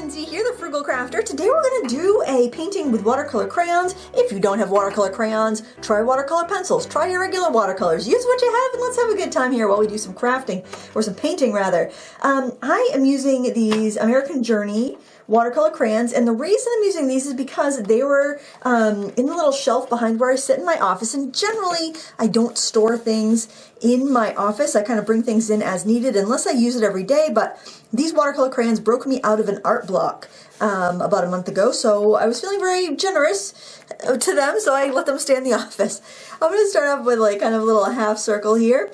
Lindsay here, the Frugal Crafter. Today we're going to do a painting with watercolor crayons. If you don't have watercolor crayons, try watercolor pencils. Try your regular watercolors. Use what you have and let's have a good time here while we do some crafting, or some painting rather. I am using these American Journey watercolor crayons, and the reason I'm using these is because they were in the little shelf behind where I sit in my office, and generally I don't store things in my office. I kind of bring things in as needed unless I use it every day, but these watercolor crayons broke me out of an art block about a month ago, so I was feeling very generous to them, so I let them stay in the office. I'm going to start off with like kind of a little half circle here,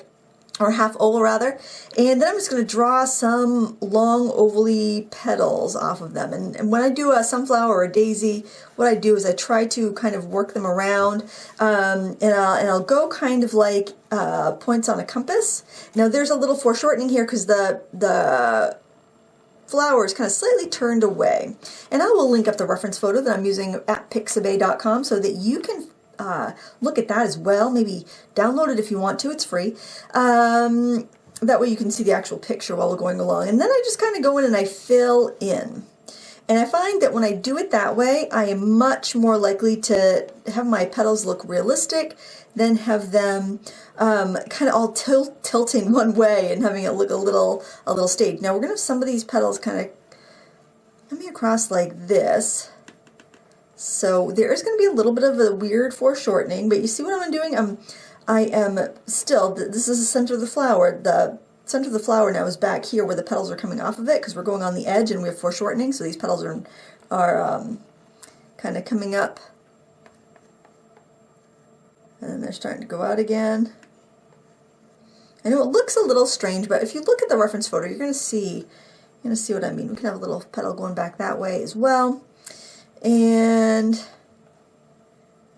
or half oval rather, and then I'm just going to draw some long ovally petals off of them. And when I do a sunflower or a daisy, what I do is I try to kind of work them around, and I'll go kind of like points on a compass. Now there's a little foreshortening here because the flower is kind of slightly turned away, and I will link up the reference photo that I'm using at pixabay.com so that you can look at that as well. Maybe download it if you want to. It's free. That way you can see the actual picture while we're going along. And then I just kind of go in and I fill in. And I find that when I do it that way, I am much more likely to have my petals look realistic than have them kind of all tilting one way and having it look a little staged. Now we're going to have some of these petals kind of coming across like this. So there is going to be a little bit of a weird foreshortening, but you see what I'm doing? I am still, this is the center of the flower. The center of the flower now is back here where the petals are coming off of it, because we're going on the edge and we have foreshortening, so these petals are kind of coming up. And then they're starting to go out again. I know it looks a little strange, but if you look at the reference photo, you're going to see what I mean. We can have a little petal going back that way as well. And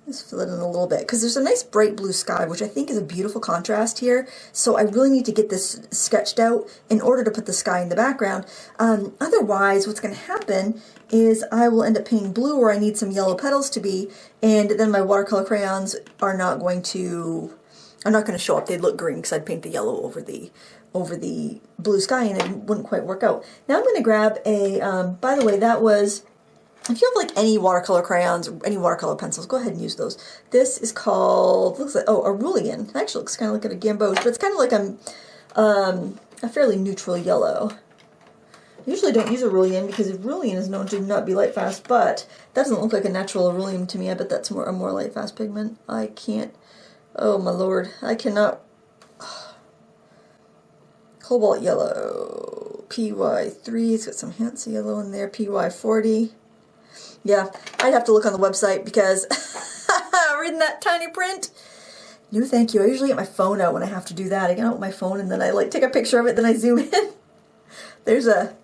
let's fill it in a little bit because there's a nice bright blue sky, which I think is a beautiful contrast here. So I really need to get this sketched out in order to put the sky in the background. Otherwise, what's going to happen is I will end up painting blue where I need some yellow petals to be, and then my watercolor crayons are not going to show up. They'd look green because I'd paint the yellow over the blue sky, and it wouldn't quite work out. Now I'm going to grab a. By the way, that was. If you have like any watercolor crayons or any watercolor pencils, go ahead and use those. This is called, looks like, oh, a Rulian. It actually looks kind of like a gamboge, but it's kind of like a fairly neutral yellow. I usually don't use a Rulian because a Rulian is known to not be light fast, but that doesn't look like a natural Rulian to me. I bet that's a more light fast pigment. I can't, oh my lord, I cannot. Cobalt yellow, PY3, it's got some Hansa yellow in there, PY40. Yeah, I'd have to look on the website because reading that tiny print. No, thank you. I usually get my phone out when I have to do that. I get out my phone and then I like take a picture of it, then I zoom in. There's a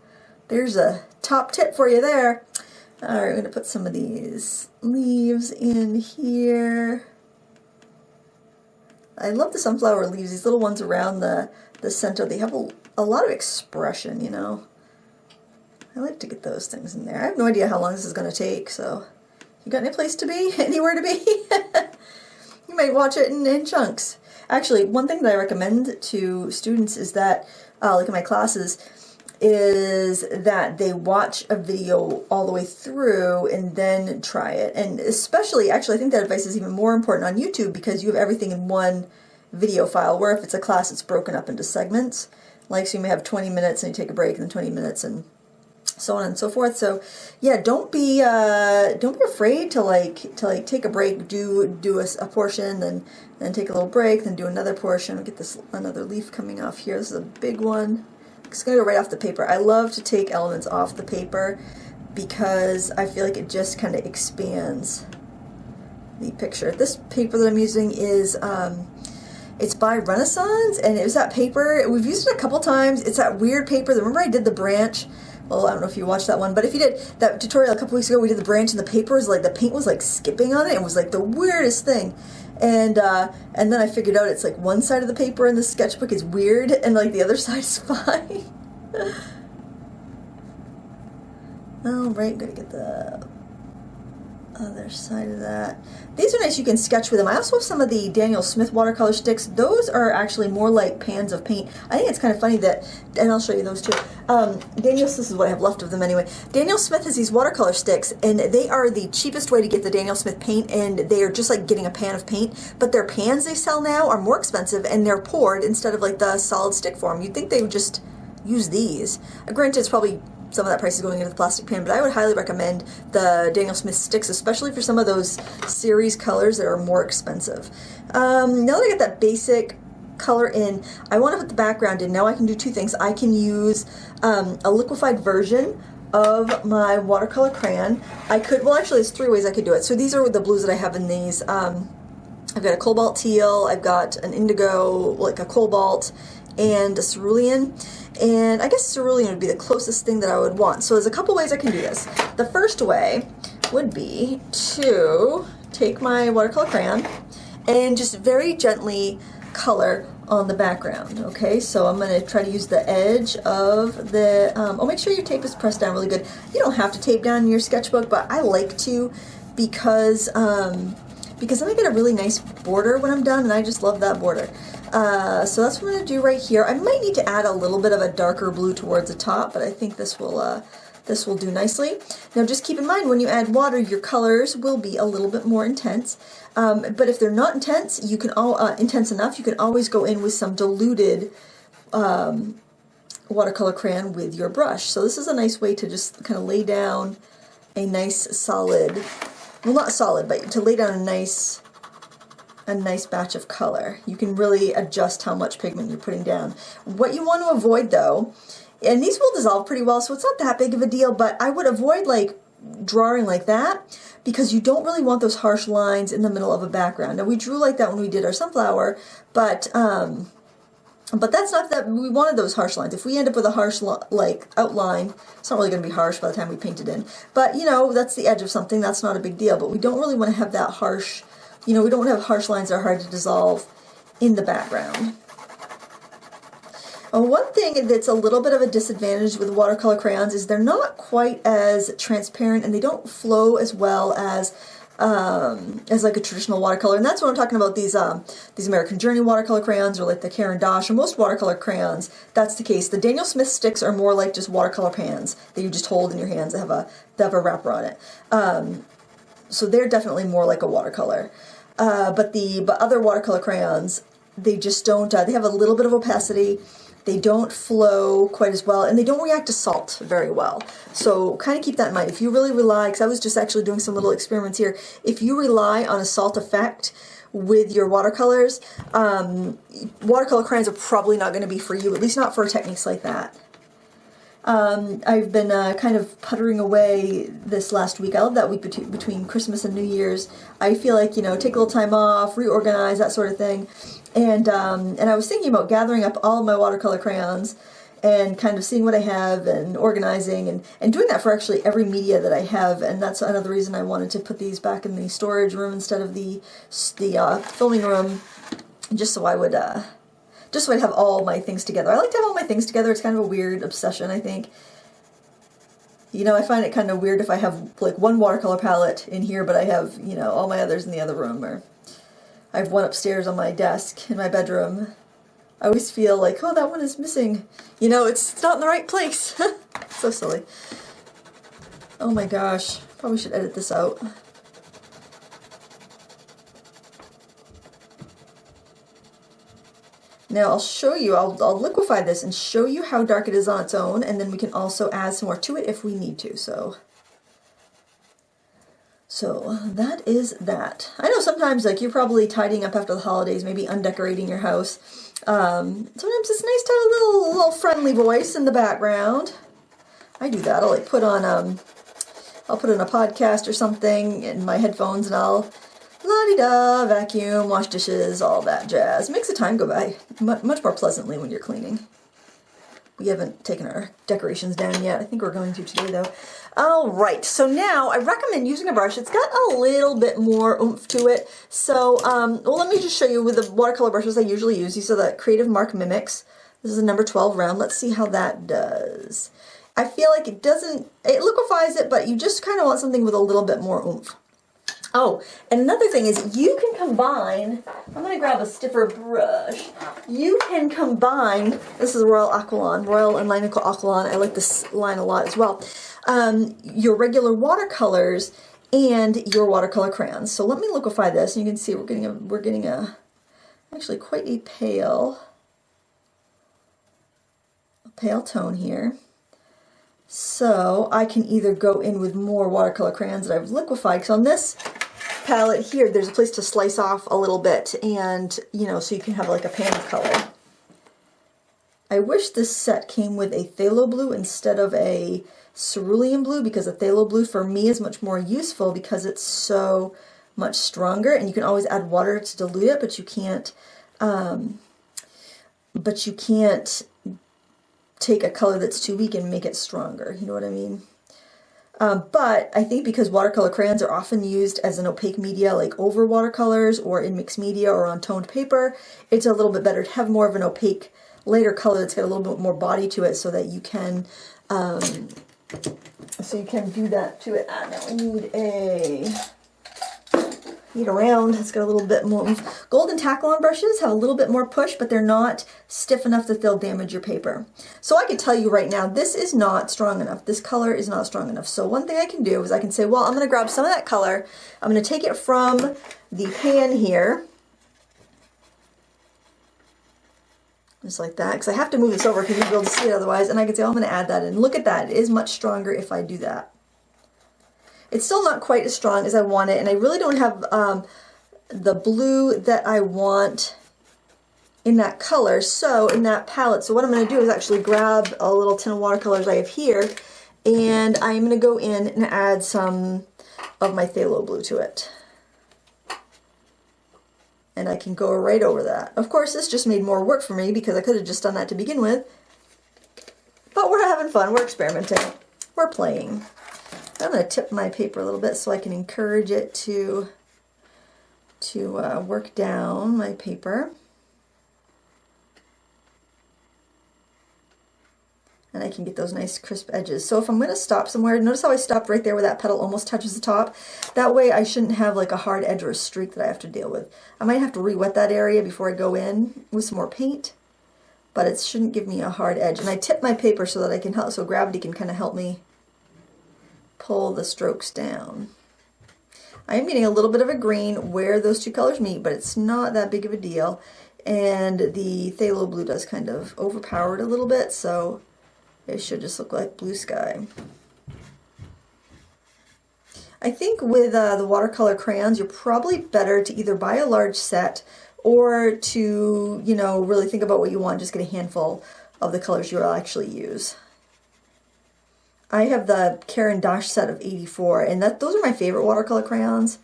top tip for you there. All right, we're going to put some of these leaves in here. I love the sunflower leaves. These little ones around the center. They have a lot of expression, you know. I like to get those things in there. I have no idea how long this is going to take, so you got any place to be? Anywhere to be? You might watch it in chunks. Actually, one thing that I recommend to students is that, like in my classes, is that they watch a video all the way through and then try it. And especially, actually, I think that advice is even more important on YouTube because you have everything in one video file, where if it's a class, it's broken up into segments. Like, so you may have 20 minutes and you take a break, and then 20 minutes, and so on and so forth. So yeah, don't be afraid to take a break, do a portion, then take a little break, then do another portion. I'll get this another leaf coming off here. This is a big one. It's gonna go right off the paper. I love to take elements off the paper because I feel like it just kind of expands the picture. This paper that I'm using is it's by Renaissance, and it was that paper. We've used it a couple times. It's that weird paper. Remember I did the branch? Well, I don't know if you watched that one, but if you did, that tutorial a couple weeks ago, we did the branch, and the paper was like, the paint was like skipping on it. It was like the weirdest thing. And then I figured out it's like one side of the paper in the sketchbook is weird, and like the other side is fine. All right, I'm gonna get the Other side of that. These are nice, you can sketch with them. I also have some of the Daniel Smith watercolor sticks. Those are actually more like pans of paint. I think it's kind of funny that, and I'll show you those too. This is what I have left of them anyway. Daniel Smith has these watercolor sticks, and they are the cheapest way to get the Daniel Smith paint, and they are just like getting a pan of paint, but their pans they sell now are more expensive, and they're poured instead of like the solid stick form. You'd think they would just use these. Granted, it's probably some of that price is going into the plastic pan, but I would highly recommend the Daniel Smith sticks, especially for some of those series colors that are more expensive. Now that I got that basic color in, I want to put the background in. Now I can do two things. I can use a liquefied version of my watercolor crayon. I could, well actually there's three ways I could do it. So these are the blues that I have in these. I've got a cobalt teal, I've got an indigo, like a cobalt, and a cerulean. And I guess cerulean would be the closest thing that I would want. So there's a couple ways I can do this. The first way would be to take my watercolor crayon and just very gently color on the background. Okay, so I'm going to try to use the edge of the, make sure your tape is pressed down really good. You don't have to tape down your sketchbook, but I like to because then I get a really nice border when I'm done, and I just love that border. So that's what I'm going to do right here. I might need to add a little bit of a darker blue towards the top, but I think this will do nicely. Now just keep in mind when you add water, your colors will be a little bit more intense. But if they're not intense, you can intense enough, you can always go in with some diluted watercolor crayon with your brush. So this is a nice way to just kind of lay down a nice solid, well not solid, but to lay down a nice batch of color. You can really adjust how much pigment you're putting down. What you want to avoid though, and these will dissolve pretty well, so it's not that big of a deal, but I would avoid like drawing like that because you don't really want those harsh lines in the middle of a background. Now we drew like that when we did our sunflower, but that's not that we wanted those harsh lines. If we end up with a harsh like outline, it's not really going to be harsh by the time we paint it in. But you know, that's the edge of something, that's not a big deal, but we don't really want to have that harsh, you know, we don't want to have harsh lines that are hard to dissolve in the background. One thing that's a little bit of a disadvantage with watercolor crayons is they're not quite as transparent and they don't flow as well as like a traditional watercolor. And that's what I'm talking about, these American Journey watercolor crayons or like the Caran d'Ache or most watercolor crayons. That's the case. The Daniel Smith sticks are more like just watercolor pans that you just hold in your hands that have a wrapper on it. So they're definitely more like a watercolor. But other watercolor crayons, they just don't, they have a little bit of opacity, they don't flow quite as well, and they don't react to salt very well. So kind of keep that in mind. If you really rely, because I was just actually doing some little experiments here, if you rely on a salt effect with your watercolors, watercolor crayons are probably not going to be for you, at least not for techniques like that. I've been kind of puttering away this last week. I love that week between Christmas and New Year's. I feel like, you know, take a little time off, reorganize, that sort of thing. And I was thinking about gathering up all of my watercolor crayons and kind of seeing what I have and organizing and doing that for actually every media that I have. And that's another reason I wanted to put these back in the storage room instead of the filming room, just so I would just so I'd have all my things together. I like to have all my things together. It's kind of a weird obsession, I think. You know, I find it kind of weird if I have like one watercolor palette in here, but I have, you know, all my others in the other room, or I have one upstairs on my desk in my bedroom. I always feel like, oh, that one is missing. You know, it's not in the right place. So silly. Oh my gosh. Probably should edit this out. Now I'll show you, I'll liquefy this and show you how dark it is on its own, and then we can also add some more to it if we need to. So that is that. I know sometimes like you're probably tidying up after the holidays, maybe undecorating your house. Sometimes it's nice to have a little friendly voice in the background. I do that. I'll like put on a podcast or something in my headphones, and I'll la-di-da, vacuum, wash dishes, all that jazz. Makes the time go by much more pleasantly when you're cleaning. We haven't taken our decorations down yet. I think we're going to today though. Alright, so now I recommend using a brush. It's got a little bit more oomph to it. So, well, let me just show you with the watercolor brushes I usually use. These are the Creative Mark Mimics. This is a number 12 round. Let's see how that does. I feel like it liquefies it, but you just kind of want something with a little bit more oomph. Oh, and another thing is you can combine, I'm going to grab a stiffer brush. You can combine, this is Royal Aquilon, Royal and Linical Aquilon. I like this line a lot as well. Your regular watercolors and your watercolor crayons. So let me liquefy this, and you can see we're getting a actually quite a pale tone here. So I can either go in with more watercolor crayons that I've liquefied, because on this palette here there's a place to slice off a little bit, and you know, so you can have like a pan of color. I wish this set came with a phthalo blue instead of a cerulean blue, because a phthalo blue for me is much more useful because it's so much stronger, and you can always add water to dilute it, but you can't take a color that's too weak and make it stronger, you know what I mean? But I think because watercolor crayons are often used as an opaque media, like over watercolors or in mixed media or on toned paper, it's a little bit better to have more of an opaque, lighter color that's got a little bit more body to it, so that you can do that to it. Now we need a round. It's got a little bit more. Golden Taklon brushes have a little bit more push, but they're not stiff enough that they'll damage your paper. So I can tell you right now, this is not strong enough. This color is not strong enough. So one thing I can do is I can say, well, I'm going to grab some of that color. I'm going to take it from the pan here. Just like that, because I have to move this over because you'll be able to see it otherwise. And I can say, oh, I'm going to add that in. Look at that. It is much stronger if I do that. It's still not quite as strong as I want it, and I really don't have the blue that I want in that color, so in that palette. So what I'm going to do is actually grab a little tin of watercolors I have here, and I'm going to go in and add some of my phthalo blue to it. And I can go right over that. Of course, this just made more work for me because I could have just done that to begin with. But we're having fun, we're experimenting, we're playing. I'm going to tip my paper a little bit so I can encourage it to work down my paper. And I can get those nice crisp edges. So if I'm going to stop somewhere, notice how I stopped right there where that petal almost touches the top. That way I shouldn't have like a hard edge or a streak that I have to deal with. I might have to re-wet that area before I go in with some more paint, but it shouldn't give me a hard edge. And I tip my paper so that I can help, so gravity can kind of help me pull the strokes down. I am getting a little bit of a green where those two colors meet, but it's not that big of a deal. And the phthalo blue does kind of overpower it a little bit, so it should just look like blue sky. I think with the watercolor crayons, you're probably better to either buy a large set or to, you know, really think about what you want, just get a handful of the colors you'll actually use. I have the Caran d'Ache set of 84, and those are my favorite watercolor crayons.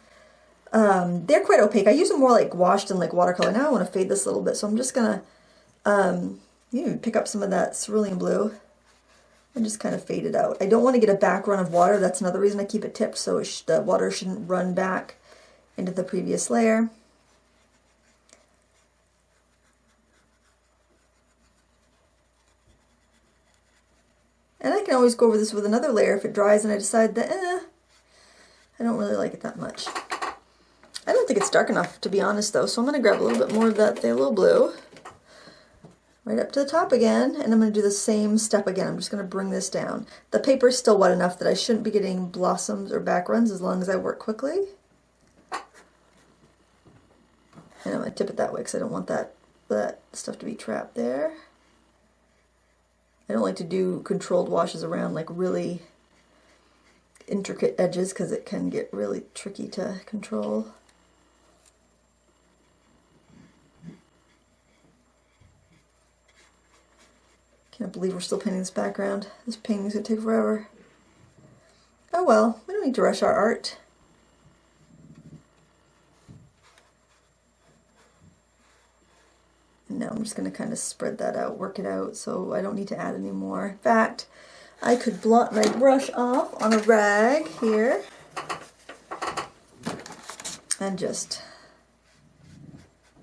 They're quite opaque. I use them more like washed than like watercolor. Now I want to fade this a little bit, so I'm just going to pick up some of that cerulean blue and just kind of fade it out. I don't want to get a back run of water. That's another reason I keep it tipped, so the water shouldn't run back into the previous layer. And I can always go over this with another layer if it dries and I decide that, I don't really like it that much. I don't think it's dark enough, to be honest, though, so I'm going to grab a little bit more of that phthalo blue. Right up to the top again, and I'm going to do the same step again. I'm just going to bring this down. The paper is still wet enough that I shouldn't be getting blossoms or back runs as long as I work quickly. And I'm going to tip it that way because I don't want that stuff to be trapped there. I don't like to do controlled washes around like really intricate edges because it can get really tricky to control. Can't believe we're still painting this background. This painting's gonna take forever. Oh well, we don't need to rush our art. Now I'm just going to kind of spread that out, work it out, so I don't need to add any more. In fact, I could blot my brush off on a rag here and just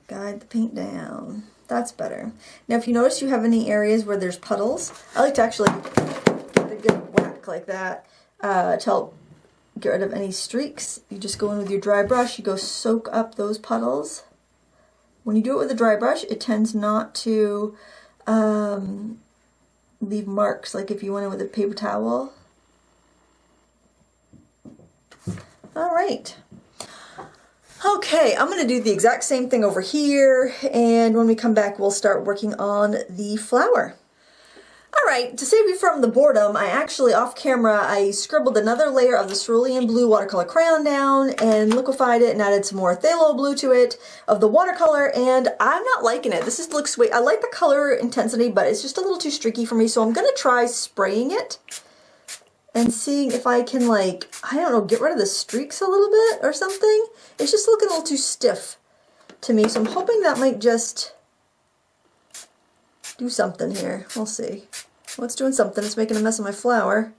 guide the paint down. That's better. Now if you notice you have any areas where there's puddles, I like to actually give it a good whack like that to help get rid of any streaks. You just go in with your dry brush, you go soak up those puddles. When you do it with a dry brush, it tends not to leave marks like if you went in with a paper towel. All right. Okay, I'm going to do the exact same thing over here, and when we come back, we'll start working on the flower. All right, to save you from the boredom, I actually, off camera, I scribbled another layer of the cerulean blue watercolor crayon down and liquefied it and added some more phthalo blue to it of the watercolor, and I'm not liking it. This looks way, I like the color intensity, but it's just a little too streaky for me, so I'm going to try spraying it and seeing if I can, like, I don't know, get rid of the streaks a little bit or something. It's just looking a little too stiff to me, so I'm hoping that might just do something here. We'll see. Well, it's doing something. It's making a mess of my flower.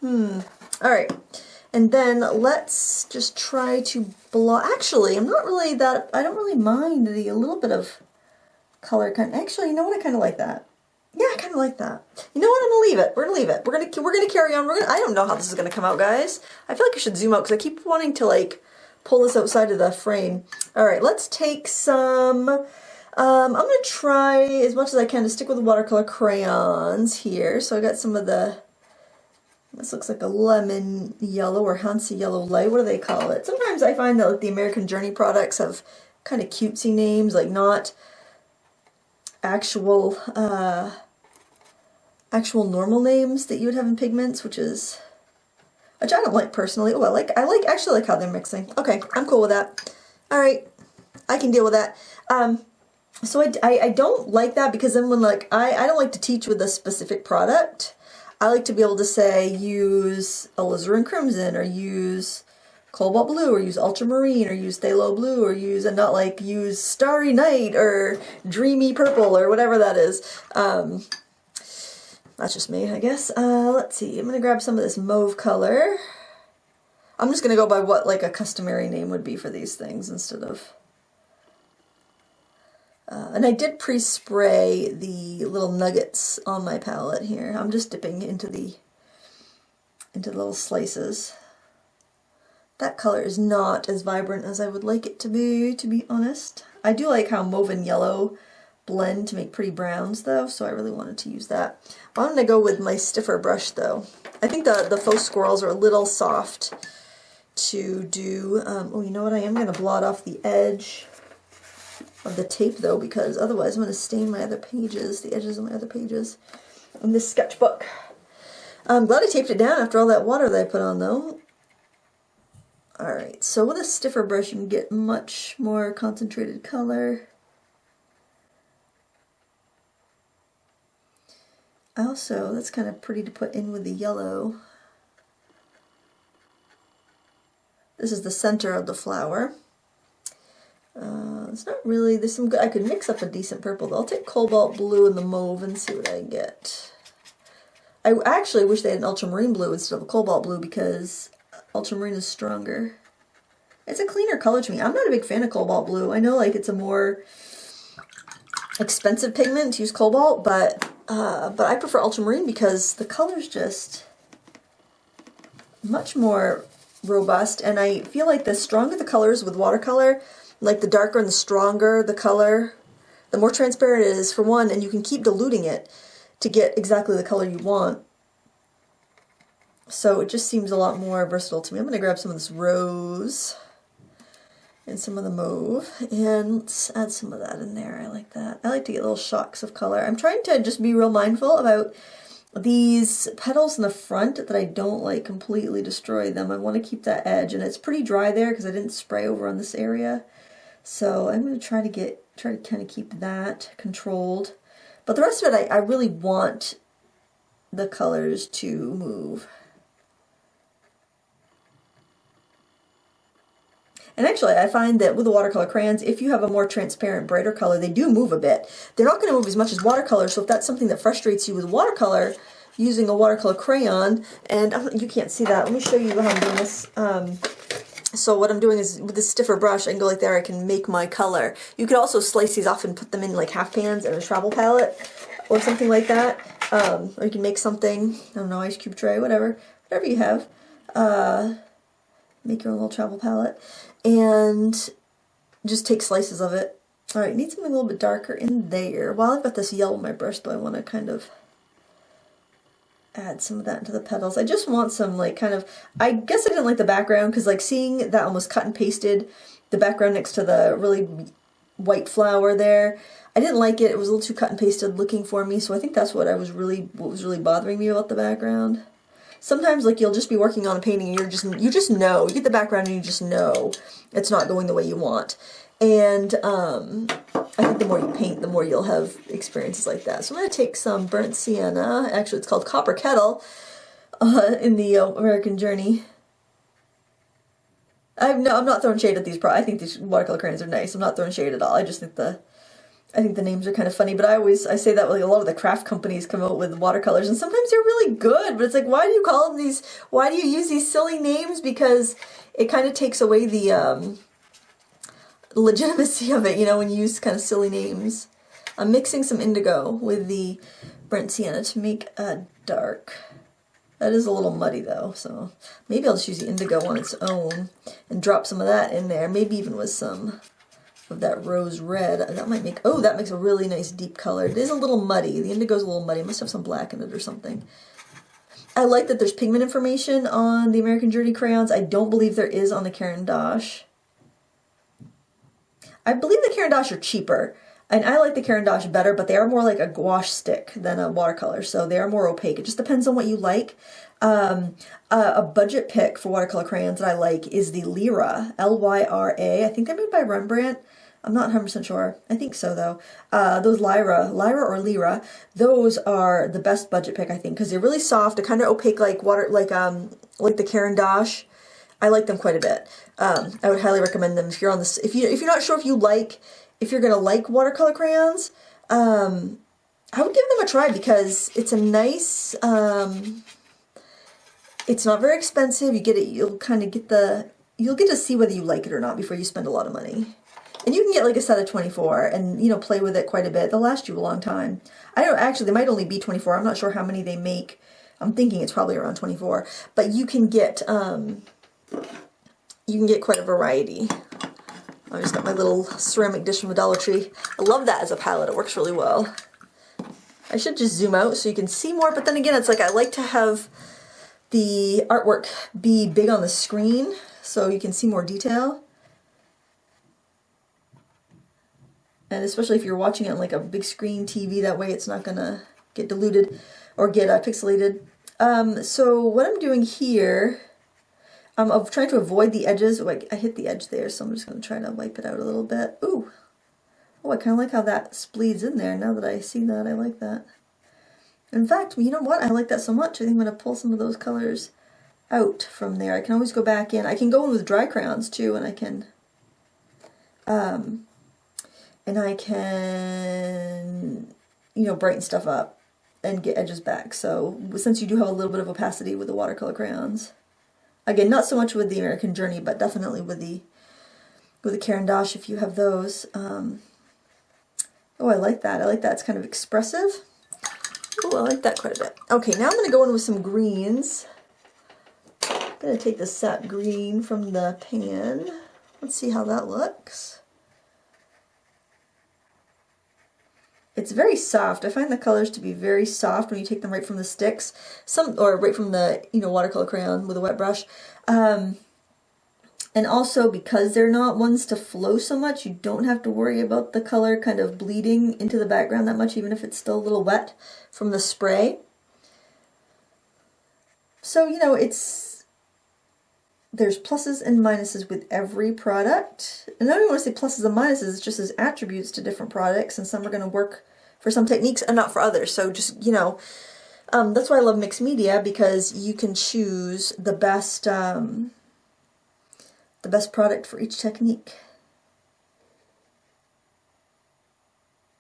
Alright. And then let's just try to block. Actually, I'm not really that, I don't really mind the a little bit of color. Actually, you know what? I kind of like that. Yeah, I kind of like that. You know what? I'm gonna leave it. We're gonna leave it. We're gonna carry on. I don't know how this is gonna come out, guys. I feel like I should zoom out because I keep wanting to like pull this outside of the frame. All right, let's take some. I'm gonna try as much as I can to stick with the watercolor crayons here. So I got some of the. This looks like a lemon yellow or Hansa yellow light. What do they call it? Sometimes I find that like the American Journey products have kind of cutesy names, like not actual normal names that you would have in pigments, which I don't like personally. Oh, I actually like how they're mixing. Okay, I'm cool with that. All right, I can deal with that. So I don't like that because then when like I don't like to teach with a specific product. I like to be able to say use alizarin crimson or use cobalt blue or use ultramarine or use phthalo blue or use and not like use starry night or dreamy purple or whatever that is. That's just me, I guess. Let's see. I'm gonna grab some of this mauve color. I'm just gonna go by what like a customary name would be for these things instead of. And I did pre-spray the little nuggets on my palette here. I'm just dipping into the little slices. That color is not as vibrant as I would like it to be honest. I do like how mauve and yellow blend to make pretty browns though, so I really wanted to use that. I'm going to go with my stiffer brush though. I think the faux squirrels are a little soft to do. Oh, you know what? I am going to blot off the edge of the tape though, because otherwise I'm going to stain my other pages, the edges of my other pages in this sketchbook. I'm glad I taped it down after all that water that I put on though. Alright, so with a stiffer brush you can get much more concentrated color. Also, that's kind of pretty to put in with the yellow. This is the center of the flower. It's not really, there's some good, I could mix up a decent purple though. I'll take cobalt blue and the mauve and see what I get. I actually wish they had an ultramarine blue instead of a cobalt blue because ultramarine is stronger. It's a cleaner color to me. I'm not a big fan of cobalt blue. I know like it's a more expensive pigment to use cobalt, but I prefer ultramarine because the color's just much more robust, and I feel like the stronger the colors with watercolor, like the darker and the stronger the color, the more transparent it is for one, and you can keep diluting it to get exactly the color you want. So it just seems a lot more versatile to me. I'm going to grab some of this rose and some of the mauve, and let's add some of that in there. I like that. I like to get little shocks of color. I'm trying to just be real mindful about these petals in the front that I don't like completely destroy them. I want to keep that edge, and it's pretty dry there because I didn't spray over on this area. So I'm going to try to kind of keep that controlled. But the rest of it, I really want the colors to move. And actually, I find that with the watercolor crayons, if you have a more transparent, brighter color, they do move a bit. They're not going to move as much as watercolor, so if that's something that frustrates you with watercolor, using a watercolor crayon, and you can't see that, let me show you how I'm doing this. So what I'm doing is, with this stiffer brush, I can go like there, I can make my color. You could also slice these off and put them in like half pans in a travel palette, or something like that. Or you can make something, I don't know, ice cube tray, whatever you have. Make your own little travel palette, and just take slices of it. Alright, need something a little bit darker in there. While I've got this yellow on my brush, though, I want to kind of add some of that into the petals. I just want some, like, kind of, I guess I didn't like the background, because, like, seeing that almost cut and pasted, the background next to the really white flower there, I didn't like it. It was a little too cut and pasted looking for me, so I think that's what was really bothering me about the background. Sometimes, like, you'll just be working on a painting and you just know, you get the background and you just know it's not going the way you want. And I think the more you paint, the more you'll have experiences like that. So I'm going to take some burnt sienna. Actually, it's called Copper Kettle in the American Journey. I'm not throwing shade at these. I think these watercolor crayons are nice. I'm not throwing shade at all. I just think the names are kind of funny, but I say that, like, a lot of the craft companies come out with watercolors, and sometimes they're really good, but it's like, why do you call them these, why do you use these silly names? Because it kind of takes away the legitimacy of it, you know, when you use kind of silly names. I'm mixing some indigo with the burnt sienna to make a dark. That is a little muddy though, so maybe I'll just use the indigo on its own and drop some of that in there, maybe even with some of that rose red. That might make, oh, that makes a really nice deep color. It is a little muddy. The indigo's a little muddy. It must have some black in it or something. I like that there's pigment information on the American Journey crayons. I don't believe there is on the Caran d'Ache. I believe the Caran d'Ache are cheaper, and I like the Caran d'Ache better, but they are more like a gouache stick than a watercolor, so they are more opaque. It just depends on what you like. A budget pick for watercolor crayons that I like is the Lyra, L-Y-R-A. I think they're made by Rembrandt. I'm not 100% sure. I think so, though. Those Lyra or Lyra, those are the best budget pick, I think, because they're really soft. They're kind of opaque, like the Caran d'Ache. I like them quite a bit. I would highly recommend them if you're on this. If you're not sure if you're gonna like watercolor crayons, I would give them a try, because it's a nice. It's not very expensive. You get it. You'll get to see whether you like it or not before you spend a lot of money. And you can get like a set of 24 and, you know, play with it quite a bit. They'll last you a long time. I don't actually, they might only be 24. I'm not sure how many they make. I'm thinking it's probably around 24. But you can get quite a variety. I just got my little ceramic dish from the Dollar Tree. I love that as a palette. It works really well. I should just zoom out so you can see more, but then again, it's like I like to have the artwork be big on the screen so you can see more detail. And especially if you're watching it on like a big screen TV, that way it's not gonna get diluted or get pixelated. So what I'm doing here, I'm trying to avoid the edges. Oh, I hit the edge there, so I'm just gonna try to wipe it out a little bit. Ooh, oh, I kind of like how that bleeds in there. Now that I see that, I like that. In fact, you know what? I like that so much. I think I'm gonna pull some of those colors out from there. I can always go back in. I can go in with dry crayons too, and I can you know, brighten stuff up and get edges back. So since you do have a little bit of opacity with the watercolor crayons, again, not so much with the American Journey, but definitely with the Caran d'Ache if you have those. Oh, I like that. I like that. It's kind of expressive. Oh, I like that quite a bit. Okay, now I'm going to go in with some greens. I'm going to take the sap green from the pan. Let's see how that looks. It's very soft. I find the colors to be very soft when you take them right from the sticks, or right from the, you know, watercolor crayon with a wet brush. And also because they're not ones to flow so much, you don't have to worry about the color kind of bleeding into the background that much, even if it's still a little wet from the spray. So, you know, there's pluses and minuses with every product. And I don't even want to say pluses and minuses, it's just as attributes to different products, and some are going to work for some techniques and not for others. So just, you know, that's why I love mixed media, because you can choose the best product for each technique.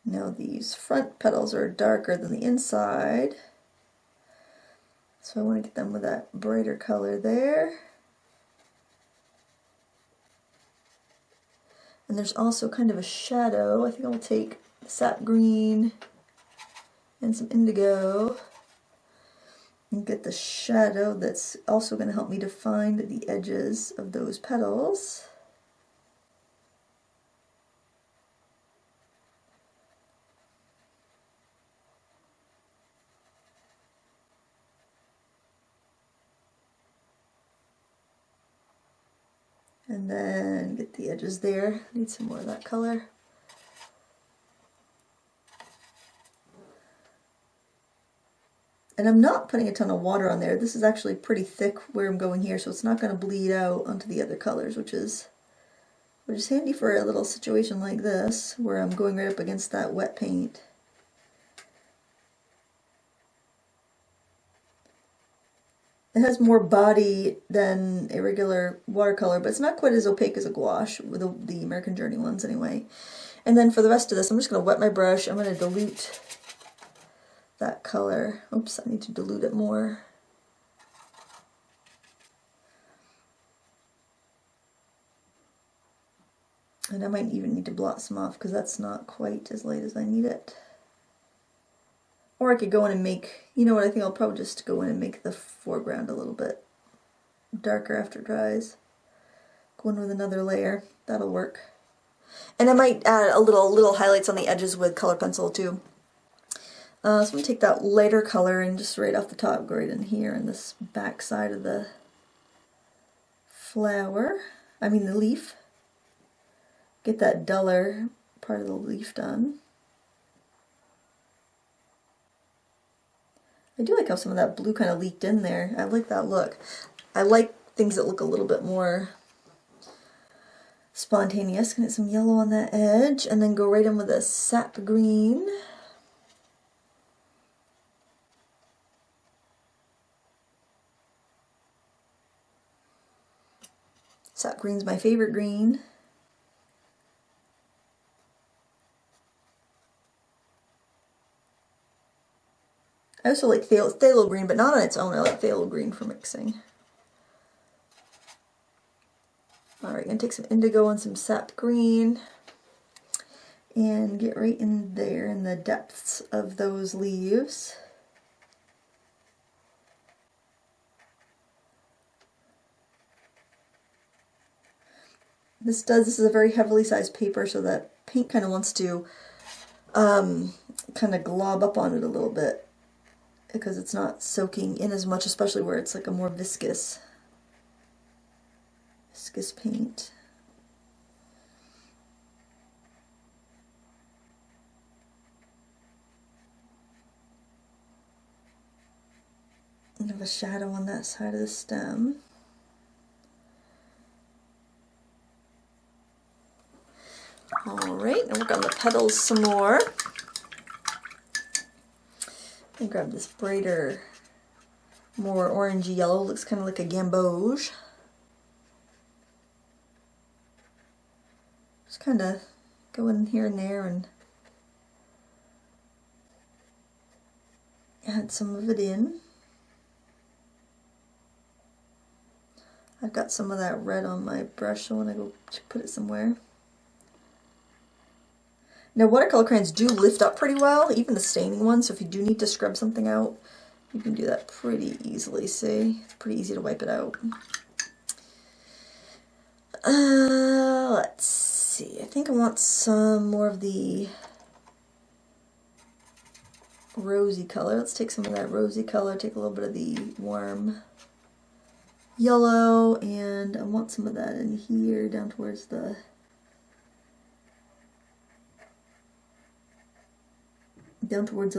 Now these front petals are darker than the inside, so I want to get them with that brighter color there. And there's also kind of a shadow. I think I'll take sap green and some indigo. and get the shadow that's also going to help me define the edges of those petals. And then get the edges there. Need some more of that color. And I'm not putting a ton of water on there. This is actually pretty thick where I'm going here, so it's not going to bleed out onto the other colors, which is handy for a little situation like this, where I'm going right up against that wet paint. It has more body than a regular watercolor, but it's not quite as opaque as a gouache, with the American Journey ones anyway. And then for the rest of this, I'm just going to wet my brush. I'm going to dilute that color. Oops, I need to dilute it more. And I might even need to blot some off because that's not quite as light as I need it. Or I could go in and make, you know what, I think I'll probably just go in and make the foreground a little bit darker after it dries. Go in with another layer. That'll work. And I might add a little highlights on the edges with color pencil too. So I'm going to take that lighter color and just right off the top go right in here in this back side of the flower. I mean the leaf. Get that duller part of the leaf done. I do like how some of that blue kind of leaked in there. I like that look. I like things that look a little bit more spontaneous. Gonna get some yellow on that edge and then go right in with a sap green. Sap green's my favorite green. I also like phthalo green, but not on its own. I like phthalo green for mixing. Alright, gonna take some indigo and some sap green and get right in there in the depths of those leaves. This is a very heavily sized paper, so that paint kind of wants to kind of glob up on it a little bit, because it's not soaking in as much, especially where it's like a more viscous paint. And have a shadow on that side of the stem. Alright, now work on the petals some more. And grab this brighter, more orangey yellow. Looks kind of like a gamboge. Just kind of go in here and there and add some of it in. I've got some of that red on my brush, so when I go to put it somewhere. Now watercolor crayons do lift up pretty well, even the staining ones, so if you do need to scrub something out, you can do that pretty easily, see? It's pretty easy to wipe it out. Let's see, I think I want some more of the rosy color. Let's take some of that rosy color, take a little bit of the warm yellow, and I want some of that in here down towards the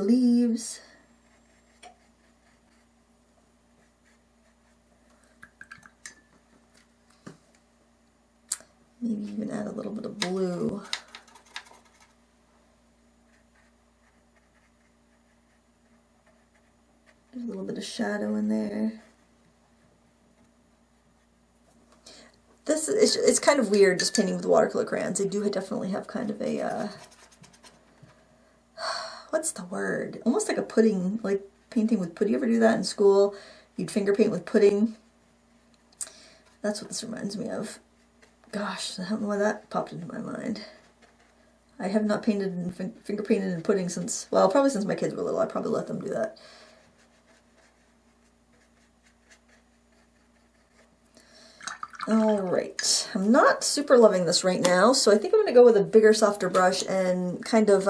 leaves. Maybe even add a little bit of blue. There's a little bit of shadow in there. It's kind of weird just painting with watercolor crayons. They do definitely have kind of a what's the word? Almost like a pudding, like painting with pudding. You ever do that in school? You'd finger paint with pudding. That's what this reminds me of. Gosh, I don't know why that popped into my mind. I have not painted and finger painted in pudding since, well, probably since my kids were little. I probably let them do that. All right, I'm not super loving this right now, so I think I'm going to go with a bigger, softer brush and kind of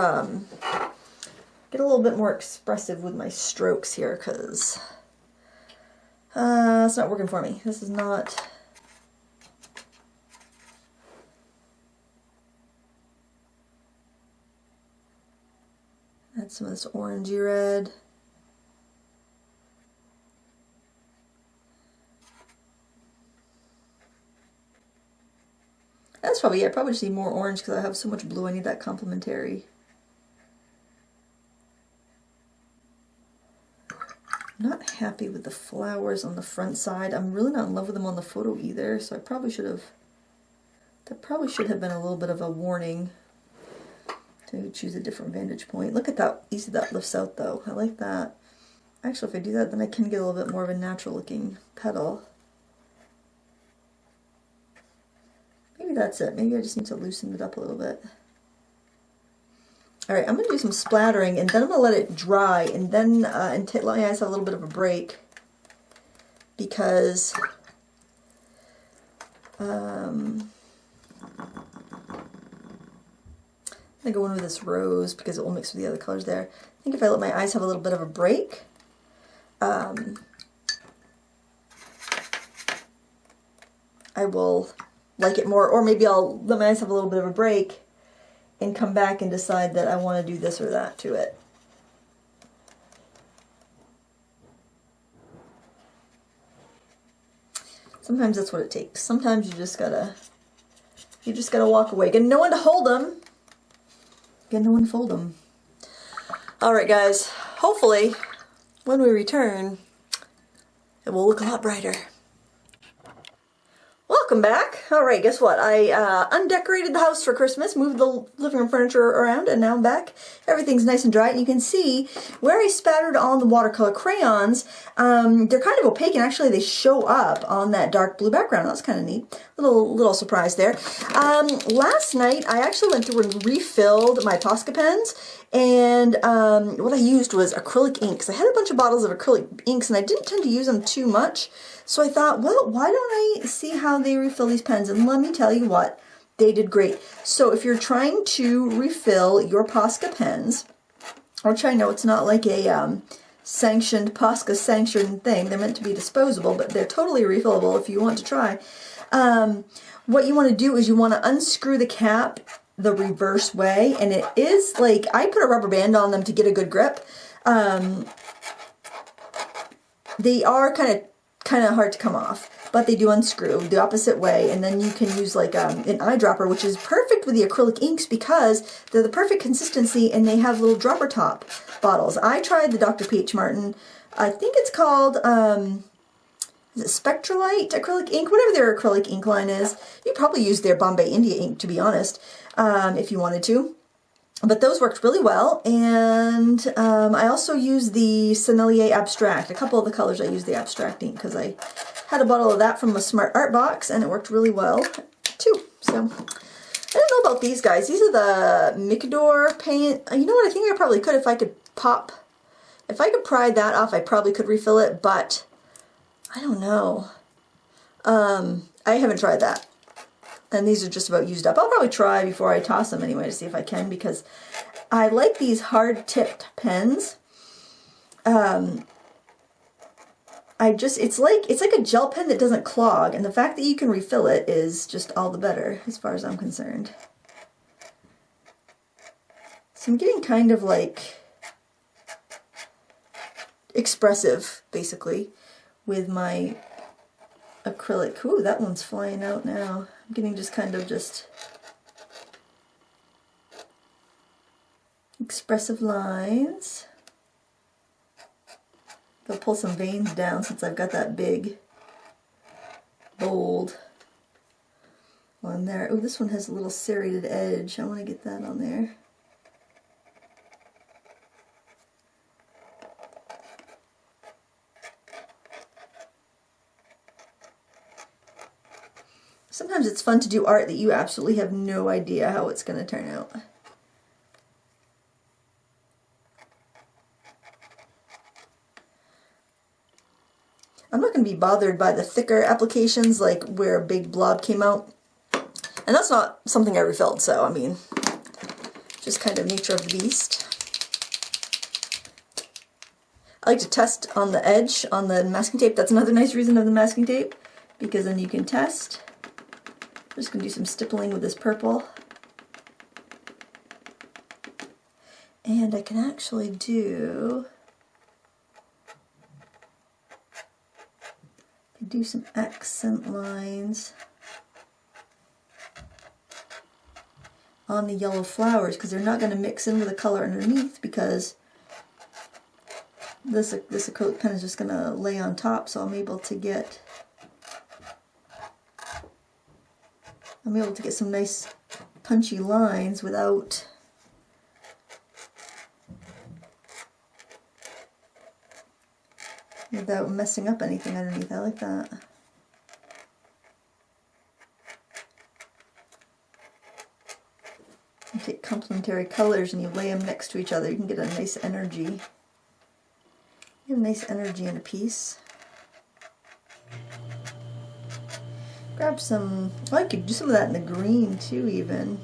get a little bit more expressive with my strokes here, because it's not working for me. This is not... Add some of this orangey red. That's probably it. I probably just need more orange because I have so much blue. I need that complementary. I'm not happy with the flowers on the front side. I'm really not in love with them on the photo either, so I probably should have... That probably should have been a little bit of a warning to choose a different vantage point. Look at that, easy that lifts out though. I like that. Actually, if I do that, then I can get a little bit more of a natural looking petal. Maybe that's it. Maybe I just need to loosen it up a little bit. Alright, I'm going to do some splattering, and then I'm going to let it dry, and then let my eyes have a little bit of a break, because I'm going to go in with this rose, because it will mix with the other colors there. I think if I let my eyes have a little bit of a break, I will like it more, or maybe I'll let my eyes have a little bit of a break and come back and decide that I want to do this or that to it. Sometimes that's what it takes. Sometimes you just gotta walk away. Get no one to hold them. Get no one to fold them. All right, guys. Hopefully, when we return, it will look a lot brighter. Welcome back. All right, guess what? I undecorated the house for Christmas, moved the living room furniture around, and now I'm back. Everything's nice and dry, and you can see where I spattered on the watercolor crayons. They're kind of opaque, and actually they show up on that dark blue background. That's kind of neat. Little surprise there. Last night, I actually went through and refilled my Posca pens, and what I used was acrylic inks. I had a bunch of bottles of acrylic inks, and I didn't tend to use them too much. So I thought, well, why don't I see how they refill these pens? And let me tell you what, they did great. So if you're trying to refill your Posca pens, which I know it's not like a Posca sanctioned thing, they're meant to be disposable, but they're totally refillable if you want to try. What you want to do is you want to unscrew the cap the reverse way, and it is like, I put a rubber band on them to get a good grip. They are kind of hard to come off, but they do unscrew the opposite way, and then you can use like an eyedropper, which is perfect with the acrylic inks because they're the perfect consistency and they have little dropper top bottles. I tried the Dr. P.H. Martin, I think it's called is it Spectralite acrylic ink, whatever their acrylic ink line is. You probably use their Bombay India ink, to be honest, if you wanted to. But those worked really well, and I also used the Sennelier Abstract. A couple of the colors I used the Abstract ink because I had a bottle of that from a Smart Art box, and it worked really well too. So I don't know about these guys. These are the Micador paint. You know what? I think I probably could if I could pry that off. I probably could refill it, but I don't know. I haven't tried that. And these are just about used up. I'll probably try before I toss them anyway to see if I can, because I like these hard-tipped pens. It's like a gel pen that doesn't clog, and the fact that you can refill it is just all the better as far as I'm concerned. So I'm getting kind of like expressive, basically, with my acrylic. Ooh, that one's flying out now. I'm getting just kind of expressive lines. I'll pull some veins down since I've got that big, bold one there. Oh, this one has a little serrated edge. I want to get that on there. Sometimes it's fun to do art that you absolutely have no idea how it's going to turn out. I'm not going to be bothered by the thicker applications, like where a big blob came out. And that's not something I refilled, so I mean, just kind of nature of the beast. I like to test on the edge on the masking tape. That's another nice reason of the masking tape, because then you can test. I'm just going to do some stippling with this purple. And I can actually do some accent lines on the yellow flowers, because they're not going to mix in with the color underneath, because this acrylic pen is just going to lay on top, so I'm able to get some nice punchy lines without messing up anything underneath. I like that. You take complementary colors and you lay them next to each other. You can get a nice energy. Get a nice energy in a piece. Grab some, I could do some of that in the green too even.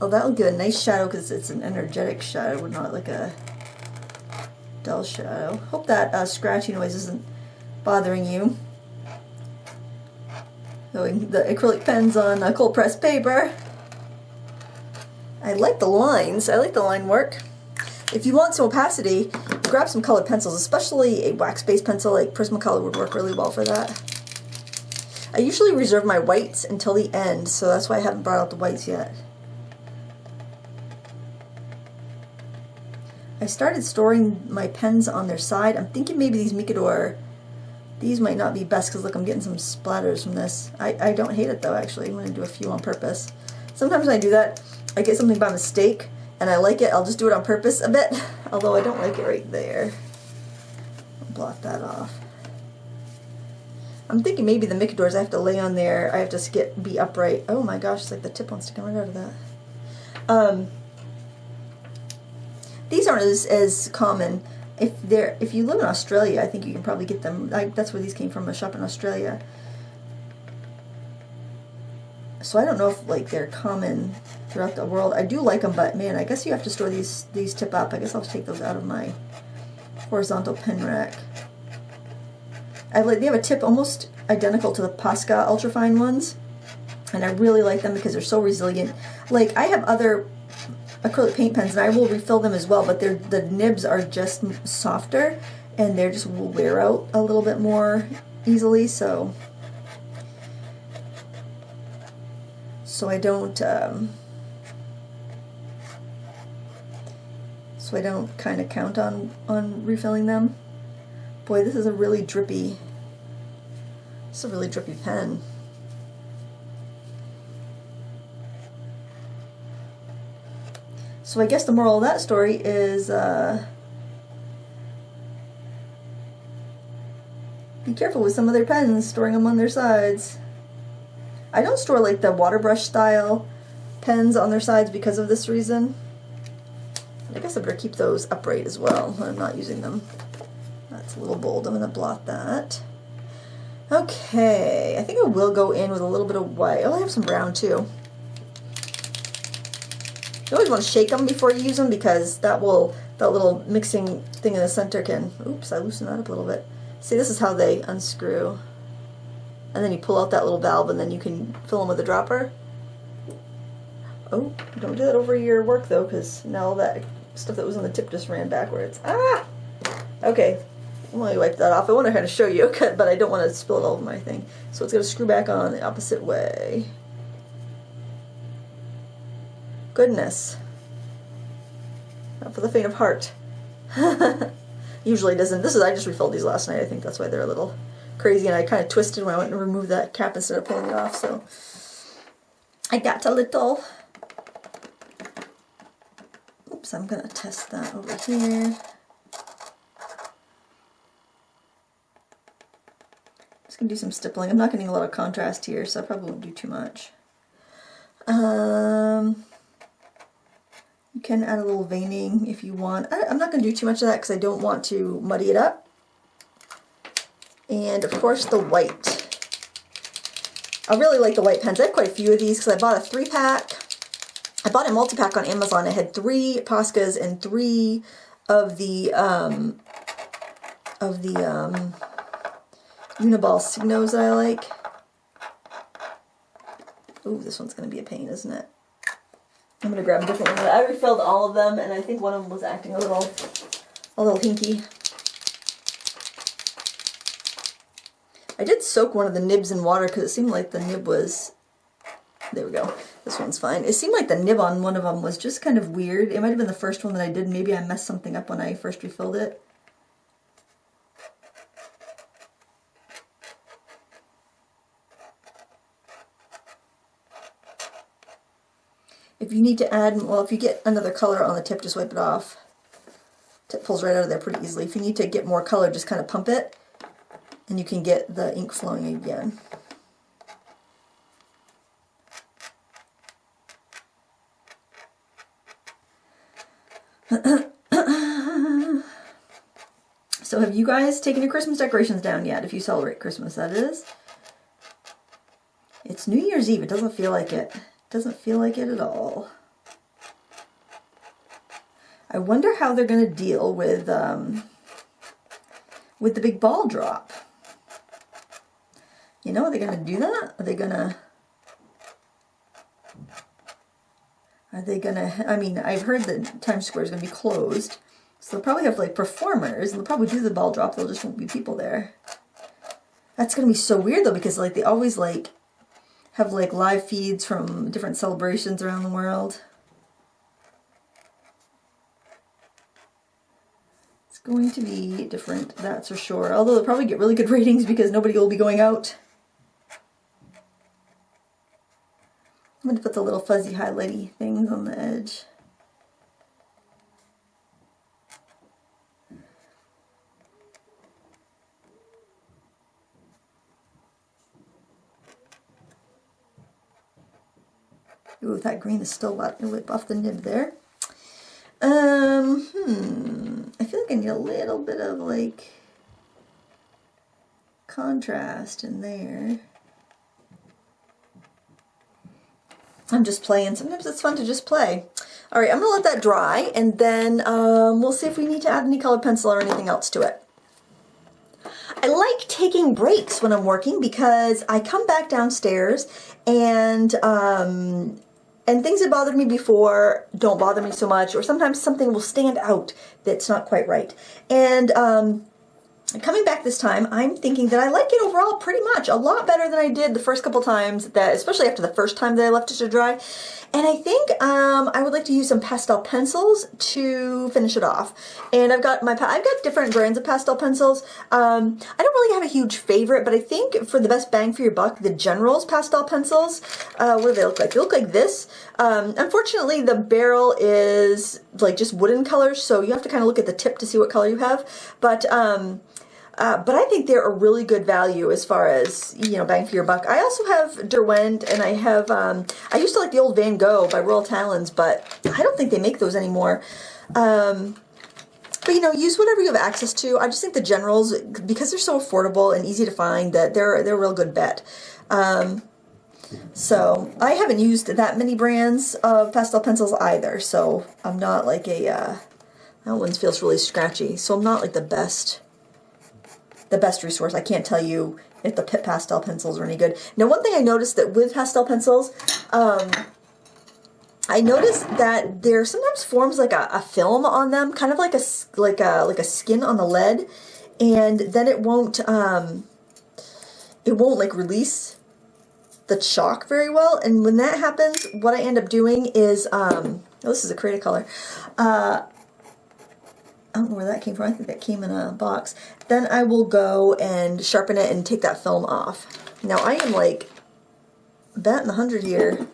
Oh, that'll give a nice shadow because it's an energetic shadow, not like a dull shadow. Hope that scratchy noise isn't bothering you. Going the acrylic pens on cold pressed paper. I like the lines. I like the line work. If you want some opacity, grab some colored pencils, especially a wax-based pencil like Prismacolor would work really well for that. I usually reserve my whites until the end, so that's why I haven't brought out the whites yet. I started storing my pens on their side. I'm thinking maybe these Mikador, these might not be best because look, I'm getting some splatters from this. I don't hate it though, actually. I'm going to do a few on purpose. Sometimes when I do that, I get something by mistake and I like it, I'll just do it on purpose a bit, although I don't like it right there. I'll block that off. I'm thinking maybe the Mikadors I have to lay on there, I have to be upright. Oh my gosh, it's like the tip wants to come right out of that. These aren't as common. If you live in Australia, I think you can probably get them. That's where these came from, a shop in Australia. So I don't know if like they're common throughout the world. I do like them, but man, I guess you have to store these tip up. I guess I'll take those out of my horizontal pen rack. They have a tip almost identical to the Posca ultrafine ones, and I really like them because they're so resilient. Like I have other acrylic paint pens and I will refill them as well, but the nibs are just softer and they just will wear out a little bit more easily, so I don't kind of count on refilling them. Boy, this is a really drippy pen. So I guess the moral of that story is be careful with some of their pens, storing them on their sides. I don't store like the water brush style pens on their sides because of this reason. I guess I better keep those upright as well when I'm not using them. That's a little bold. I'm going to blot that. Okay, I think I will go in with a little bit of white. Oh, I have some brown too. You always want to shake them before you use them because that little mixing thing in the center can, oops, I loosened that up a little bit. See, this is how they unscrew. And then you pull out that little valve and then you can fill them with a dropper. Oh, don't do that over your work though, because now all that stuff that was on the tip just ran backwards. Ah! Okay, let me wipe that off. I wonder how to show you, but I don't want to spill it all over my thing. So it's going to screw back on the opposite way. Goodness. Not for the faint of heart. Usually doesn't. I just refilled these last night. I think that's why they're a little crazy, and I kind of twisted when I went to remove that cap instead of pulling it off, so I got a little. Oops, I'm gonna test that over here. Just gonna do some stippling. I'm not getting a lot of contrast here, so I probably won't do too much. You can add a little veining if you want. I'm not going to do too much of that because I don't want to muddy it up. And of course the white. I really like the white pens. I have quite a few of these because I bought a 3-pack. I bought a multi-pack on Amazon. It had 3 Poscas and 3 of the Uniball Signos that I like. Ooh, this one's going to be a pain, isn't it? I'm going to grab a different one. I refilled all of them, and I think one of them was acting a little hinky. I did soak one of the nibs in water because it seemed like the nib was... There we go. This one's fine. It seemed like the nib on one of them was just kind of weird. It might have been the first one that I did. Maybe I messed something up when I first refilled it. If you need to add, well, if you get another color on the tip, just wipe it off. Tip pulls right out of there pretty easily. If you need to get more color, just kind of pump it, and you can get the ink flowing again. So have you guys taken your Christmas decorations down yet? If you celebrate Christmas, that is. It's New Year's Eve. It doesn't feel like it. Doesn't feel like it at all. I wonder how they're going to deal with the big ball drop. You know, are they going to do that? Are they going to, I mean, I've heard that Times Square is going to be closed. So they'll probably have like performers, and they'll probably do the ball drop. There just won't be people there. That's going to be so weird though, because like they always like have like live feeds from different celebrations around the world. It's going to be different, that's for sure. Although they'll probably get really good ratings because nobody will be going out. I'm going to put the little fuzzy highlighty things on the edge. Ooh, that green is still wet. I'll wipe off the nib there. I feel like I need a little bit of like contrast in there. I'm just playing. Sometimes it's fun to just play. All right, I'm gonna let that dry, and then we'll see if we need to add any colored pencil or anything else to it. I like taking breaks when I'm working because I come back downstairs and things that bothered me before don't bother me so much, or sometimes something will stand out that's not quite right. And coming back this time, I'm thinking that I like it overall pretty much a lot better than I did the first couple times, that especially after the first time that I left it to dry. And I think I would like to use some pastel pencils to finish it off. And I've got different brands of pastel pencils. I don't really have a huge favorite, but I think for the best bang for your buck, the General's pastel pencils, what do they look like? They look like this. Unfortunately, the barrel is like just wooden colors, so you have to kind of look at the tip to see what color you have. But I think they're a really good value as far as, you know, bang for your buck. I also have Derwent, and I have, I used to like the old Van Gogh by Royal Talons, but I don't think they make those anymore. But, you know, use whatever you have access to. I just think the Generals, because they're so affordable and easy to find, that they're a real good bet. So I haven't used that many brands of pastel pencils either, so I'm not like a, that one feels really scratchy, so I'm not like the best resource. I can't tell you if the pastel pencils are any good. Now, one thing I noticed that with pastel pencils, I noticed that there sometimes forms like a film on them, kind of like a skin on the lead, and then it won't like release the chalk very well. And when that happens, what I end up doing is, oh, this is a Create a Color. I don't know where that came from. I think that came in a box. Then I will go and sharpen it and take that film off. Now I am like batting 100 here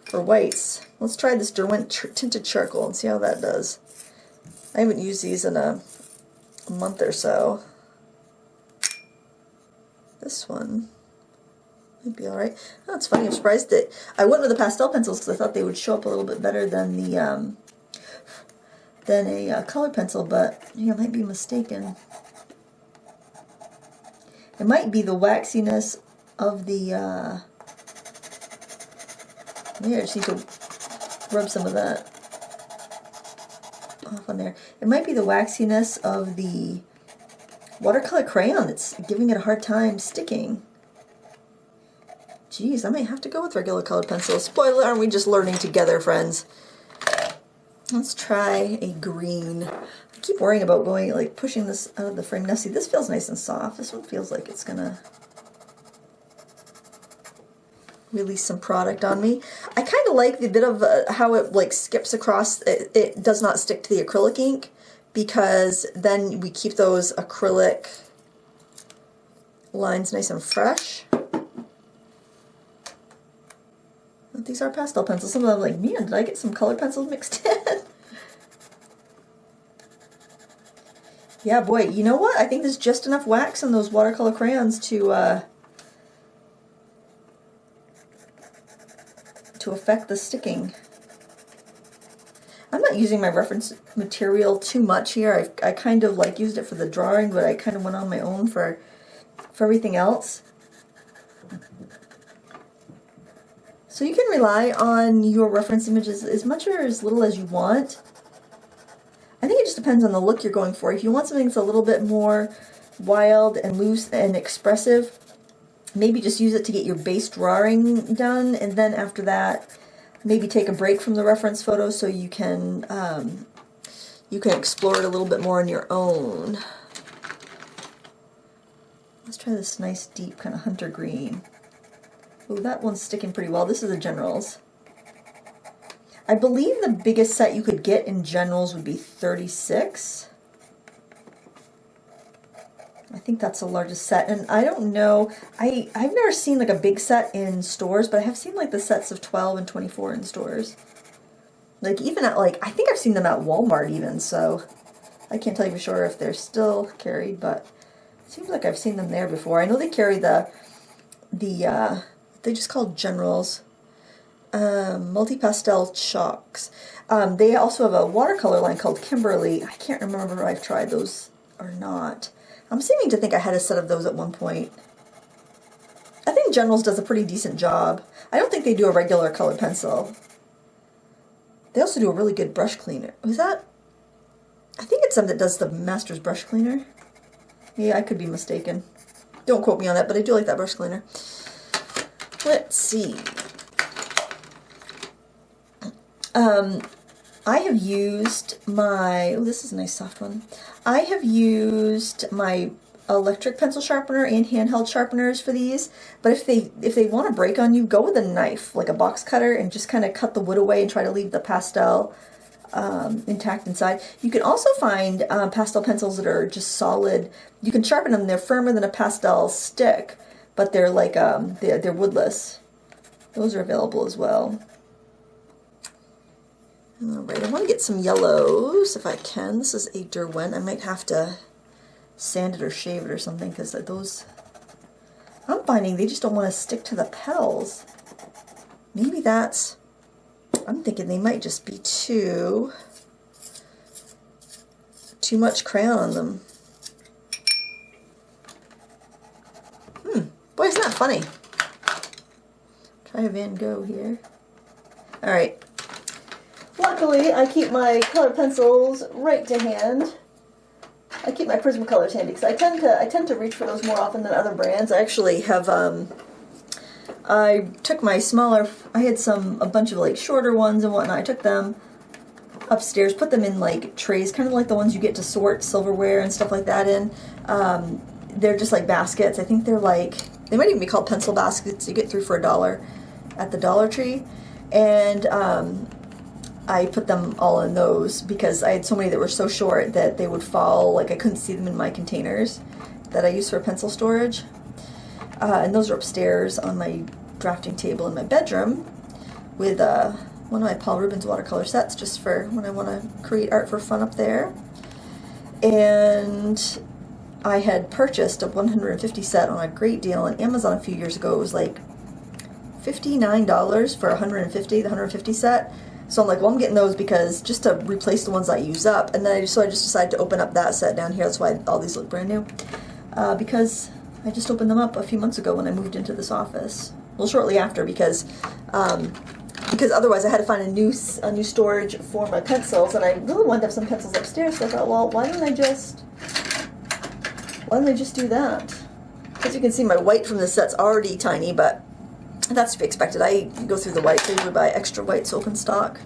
for whites. Let's try this Derwent tinted charcoal and see how that does. I haven't used these in a month or so. This one might be alright. Oh, it's funny. I'm surprised that I went with the pastel pencils because I thought they would show up a little bit better than the than a colored pencil, but yeah, I might be mistaken. It might be the waxiness of the, maybe I just need to rub some of that off on there. It might be the waxiness of the watercolor crayon that's giving it a hard time sticking. Geez, I might have to go with regular colored pencils. Spoiler, aren't we just learning together, friends? Let's try a green. I keep worrying about going, like, pushing this out of the frame. Now, see, this feels nice and soft. This one feels like it's gonna release some product on me. I kind of like the bit of how it, like, skips across. It does not stick to the acrylic ink, because then we keep those acrylic lines nice and fresh. These are pastel pencils. Some of them are like, man, did I get some colored pencils mixed in? Yeah, boy, you know what? I think there's just enough wax in those watercolor crayons to affect the sticking. I'm not using my reference material too much here. I kind of like used it for the drawing, but I kind of went on my own for everything else. So you can rely on your reference images as much or as little as you want. I think it just depends on the look you're going for. If you want something that's a little bit more wild and loose and expressive, maybe just use it to get your base drawing done, and then after that, maybe take a break from the reference photo so you can explore it a little bit more on your own. Let's try this nice deep kind of hunter green. Ooh, that one's sticking pretty well. This is the Generals. I believe the biggest set you could get in Generals would be 36. I think that's the largest set, and I don't know, I've never seen like a big set in stores, but I have seen like the sets of 12 and 24 in stores. Like even at like, I think I've seen them at Walmart even, so I can't tell you for sure if they're still carried, but it seems like I've seen them there before. I know they carry they just called Generals, multi-pastel chalks. They also have a watercolor line called Kimberly. I can't remember if I've tried those or not. I'm seeming to think I had a set of those at one point. I think Generals does a pretty decent job. I don't think they do a regular colored pencil. They also do a really good brush cleaner. Was that? I think it's them that does the Master's brush cleaner. Yeah, I could be mistaken. Don't quote me on that, but I do like that brush cleaner. Let's see. I have used my, oh, this is a nice soft one. I have used my electric pencil sharpener and handheld sharpeners for these, but if they want to break on you, go with a knife, like a box cutter, and just kind of cut the wood away and try to leave the pastel intact inside. You can also find pastel pencils that are just solid. You can sharpen them, they're firmer than a pastel stick, but they're like, they're woodless. Those are available as well. Alright, I want to get some yellows if I can. This is a Derwent. I might have to sand it or shave it or something, because those, I'm finding they just don't want to stick to the petals. Maybe that's, I'm thinking they might just be too much crayon on them. Boy, isn't that funny? Try a Van Gogh here. Alright. Luckily, I keep my colored pencils right to hand. I keep my Prismacolors handy because I tend to reach for those more often than other brands. I actually have I took my smaller, I had a bunch of like shorter ones and whatnot. I took them upstairs, put them in like trays, kind of like the ones you get to sort silverware and stuff like that in. They're just like baskets. I think they're like, they might even be called pencil baskets. You get 3 for $1 at the Dollar Tree. And I put them all in those because I had so many that were so short that they would fall, like I couldn't see them in my containers that I use for pencil storage. And those are upstairs on my drafting table in my bedroom with one of my Paul Rubens watercolor sets just for when I want to create art for fun up there. And I had purchased a 150 set on a great deal on Amazon a few years ago. It was like $59 for 150, the 150 set. So I'm like, well, I'm getting those because just to replace the ones I use up. And then I just decided to open up that set down here. That's why all these look brand new. Because I just opened them up a few months ago when I moved into this office. Well, shortly after, because otherwise I had to find a new storage for my pencils, and I really wanted to have some pencils upstairs. So I thought, well, why don't I just do that? As you can see, my white from the set's already tiny, but that's to be expected. I go through the whites. I usually buy extra whites open stock.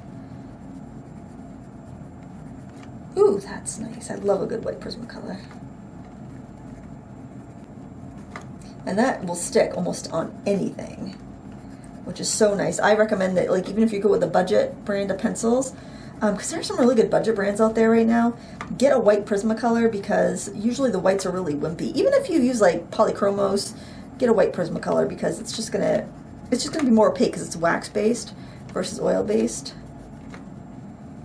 Ooh, that's nice. I love a good white Prismacolor. And that will stick almost on anything, which is so nice. I recommend that, like, even if you go with a budget brand of pencils, because there are some really good budget brands out there right now, get a white Prismacolor, because usually the whites are really wimpy. Even if you use like polychromos, get a white Prismacolor, because it's just gonna be more opaque because it's wax based versus oil based.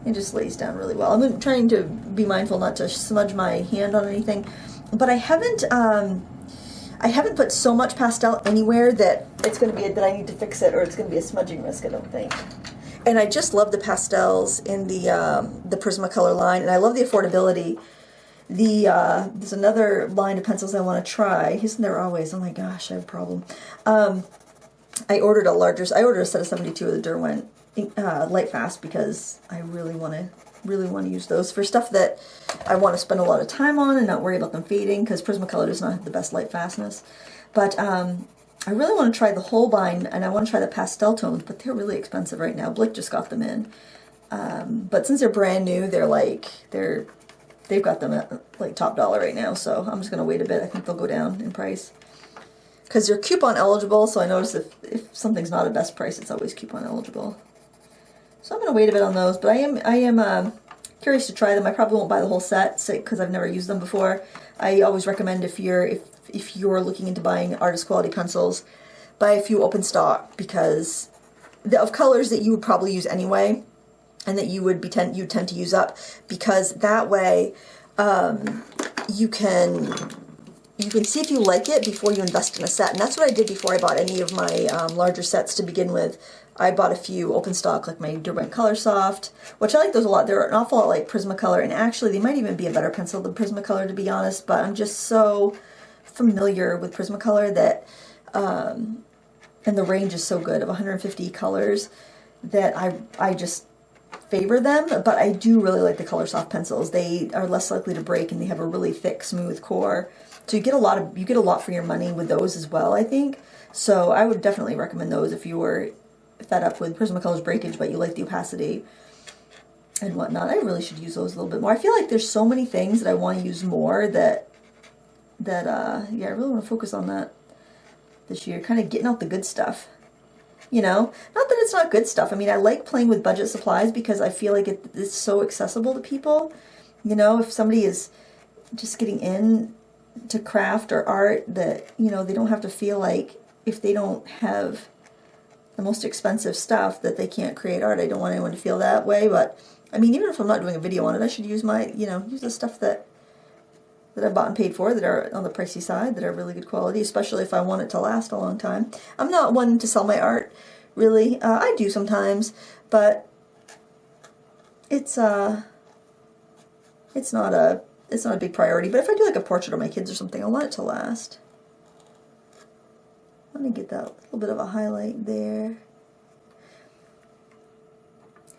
It just lays down really well. I'm trying to be mindful not to smudge my hand on anything, but I haven't put so much pastel anywhere that it's going to be that I need to fix it, or it's going to be a smudging risk, I don't think. And I just love the pastels in the Prismacolor line, and I love the affordability. There's another line of pencils I want to try. Isn't there always? Oh my gosh, I have a problem. I ordered a set of 72 of the Derwent Light Fast, because I really want to use those for stuff that I want to spend a lot of time on and not worry about them fading, because Prismacolor does not have the best light fastness. But I really want to try the Holbein, and I want to try the pastel tones, but they're really expensive right now. Blick just got them in. But since they're brand new, they've got them at like top dollar right now, so I'm just going to wait a bit. I think they'll go down in price, because they're coupon eligible, so I notice if something's not at best price, it's always coupon eligible. So I'm going to wait a bit on those, but I am curious to try them. I probably won't buy the whole set because I've never used them before. I always recommend if you're looking into buying artist quality pencils, buy a few open stock, because of colors that you would probably use anyway, and that you tend to use up, because that way you can see if you like it before you invest in a set. And that's what I did before I bought any of my larger sets to begin with. I bought a few open stock, like my Derwent Color Soft, which I like those a lot. They're an awful lot like Prismacolor, and actually they might even be a better pencil than Prismacolor, to be honest, but I'm just so familiar with Prismacolor that, and the range is so good of 150 colors, that I just favor them. But I do really like the Color Soft pencils. They are less likely to break, and they have a really thick, smooth core. So you get a lot for your money with those as well, I think. So I would definitely recommend those if you were fed up with Prismacolor's breakage, but you like the opacity and whatnot. I really should use those a little bit more. I feel like there's so many things that I want to use more that yeah, I really want to focus on that this year, kind of getting out the good stuff. You know, not that it's not good stuff. I mean, I like playing with budget supplies because I feel like it's so accessible to people. You know, if somebody is just getting in to craft or art, that, you know, they don't have to feel like if they don't have the most expensive stuff that they can't create art. I don't want anyone to feel that way, but I mean, even if I'm not doing a video on it, I should use use the stuff that I bought and paid for, that are on the pricey side, that are really good quality, especially if I want it to last a long time. I'm not one to sell my art, really. I do sometimes, but it's not a big priority. But if I do like a portrait of my kids or something, I want it to last. Let me get that little bit of a highlight there.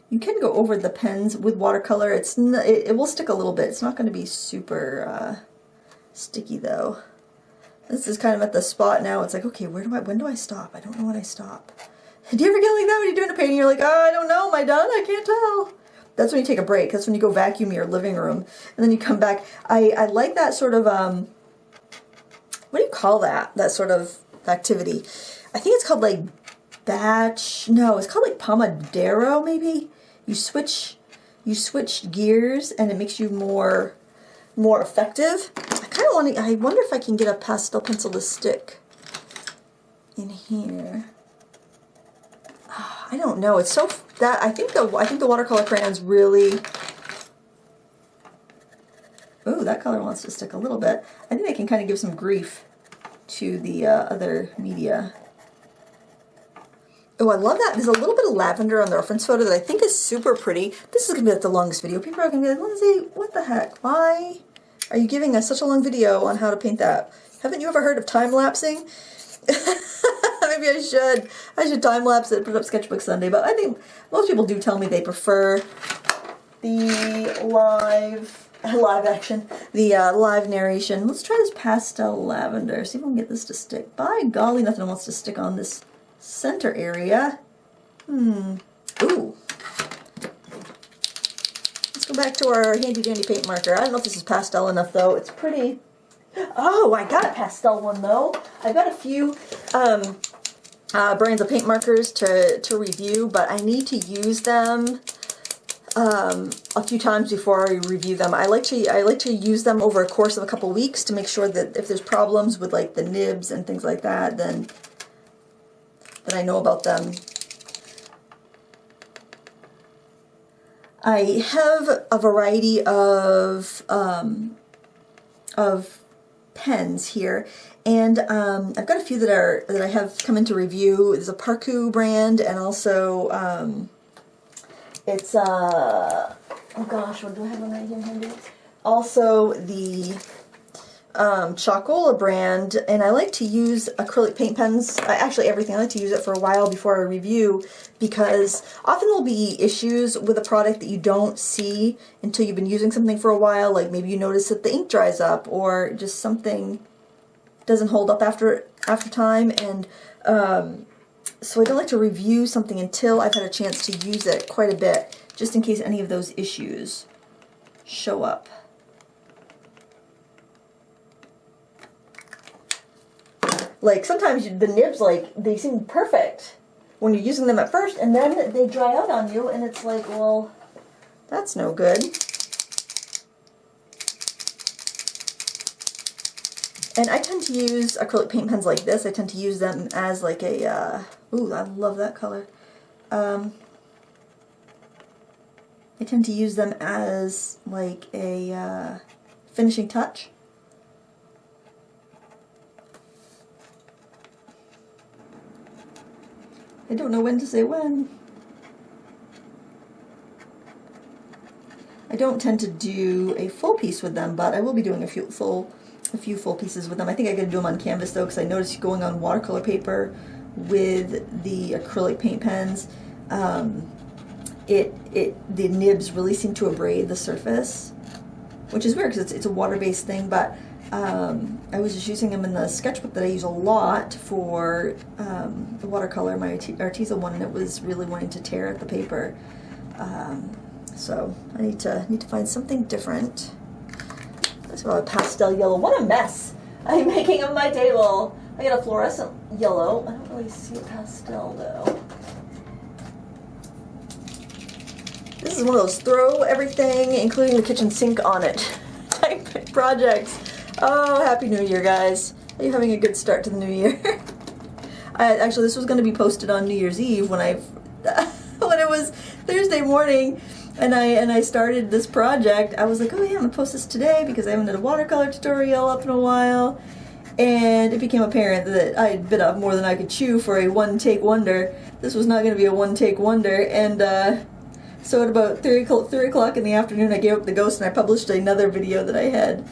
You can go over the pens with watercolor. It will stick a little bit. It's not going to be super sticky though. This is kind of at the spot now. It's like, okay, when do I stop? I don't know when I stop. Do you ever get like that when you're doing a painting? You're like, oh, I don't know, am I done? I can't tell. That's when you take a break. That's when you go vacuum your living room, and then you come back. I like that sort of, what do you call that? That sort of activity. I think it's called like it's called like Pomodoro, maybe. You switch gears, and it makes you more effective. I wonder if I can get a pastel pencil to stick in here. I don't know. It's so that I think the watercolor crayons really. Ooh, that color wants to stick a little bit. I think they can kind of give some grief to the other media. Oh, I love that. There's a little bit of lavender on the reference photo that I think is super pretty. This is going to be like the longest video. People are going to be like, Lindsay, what the heck? Why are you giving us such a long video on how to paint that? Haven't you ever heard of time-lapsing? Maybe I should. I should time-lapse it, put it up Sketchbook Sunday. But I think most people do tell me they prefer the live action, the live narration. Let's try this pastel lavender. See if we can get this to stick. By golly, nothing wants to stick on this center area. Ooh. Let's go back to our handy dandy paint marker. I don't know if this is pastel enough though. It's pretty. Oh, I got a pastel one though. I've got a few brands of paint markers to review, but I need to use them a few times before I review them. I like to use them over a course of a couple weeks to make sure that if there's problems with like the nibs and things like that, then I know about them. I have a variety of pens here, and I've got a few that I have come into review. There's a Parku brand, and also it's oh gosh, what do I have on right here? Also the Chocola brand, and I like to use acrylic paint pens. Actually, everything. I like to use it for a while before I review, because often there'll be issues with a product that you don't see until you've been using something for a while. Like maybe you notice that the ink dries up, or just something doesn't hold up after time. And so I don't like to review something until I've had a chance to use it quite a bit, just in case any of those issues show up. Like sometimes the nibs, like they seem perfect when you're using them at first, and then they dry out on you, and it's like, well, that's no good. And I tend to use acrylic paint pens like this. I tend to use them as like a, ooh, I love that color. I tend to use them as like a finishing touch. I don't know when to say when. I don't tend to do a full piece with them, but I will be doing a few full pieces with them. I think I gotta do them on canvas though, because I noticed going on watercolor paper with the acrylic paint pens, the nibs really seem to abrade the surface, which is weird because it's a water-based thing. But I was just using them in the sketchbook that I use a lot for the watercolor, my Arteza one, and it was really wanting to tear at the paper. So I need to find something different. Let's go with pastel yellow. What a mess I'm making of my table. I got a fluorescent yellow. I don't really see a pastel though. This is one of those throw everything, including the kitchen sink on it type projects. Oh, Happy New Year, guys. Are you having a good start to the new year? Actually, this was going to be posted on New Year's Eve when when it was Thursday morning, and I started this project. I was like, oh yeah, I'm going to post this today because I haven't done a watercolor tutorial up in a while. And it became apparent that I had bit off more than I could chew for a one-take wonder. This was not going to be a one-take wonder, and so at about 3 o'clock in the afternoon, I gave up the ghost and I published another video that I had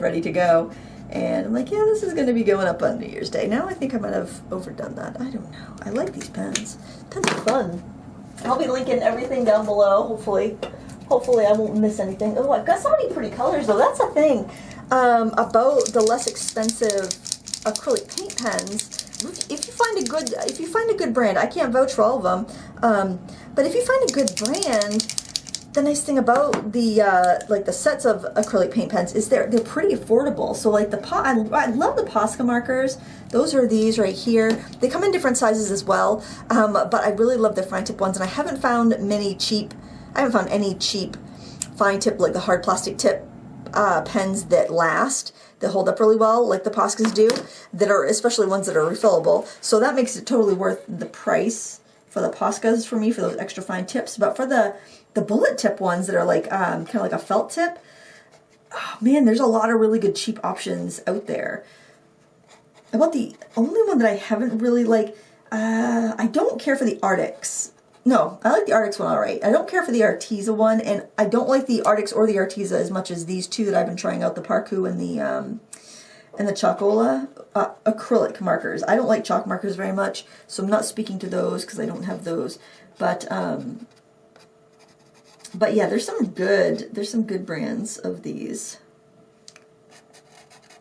ready to go. And I'm like, yeah, this is going to be going up on New Year's Day. Now I think I might have overdone that. I don't know. I like these pens. Pens are fun. I'll be linking everything down below, hopefully. Hopefully I won't miss anything. Oh, I've got so many pretty colors, though. That's the thing about the less expensive acrylic paint pens. If you find a good brand, I can't vouch for all of them, but if you find a good brand, the nice thing about the like the sets of acrylic paint pens is they're pretty affordable. So like I love the Posca markers. Those are these right here. They come in different sizes as well, but I really love the fine tip ones, and I haven't found any cheap fine tip, like the hard plastic tip pens that last, that hold up really well, like the Poscas do, that are especially ones that are refillable. So that makes it totally worth the price for the Poscas for me, for those extra fine tips. But for the bullet tip ones that are like kind of like a felt tip, oh man, there's a lot of really good cheap options out there. About the only one that I haven't really like, I don't care for the Arctics. No, I like the Arctics one alright. I don't care for the Arteza one, and I don't like the Arctics or the Arteza as much as these two that I've been trying out, the Parku and the Chalkola acrylic markers. I don't like chalk markers very much, so I'm not speaking to those because I don't have those. But yeah, there's some good brands of these,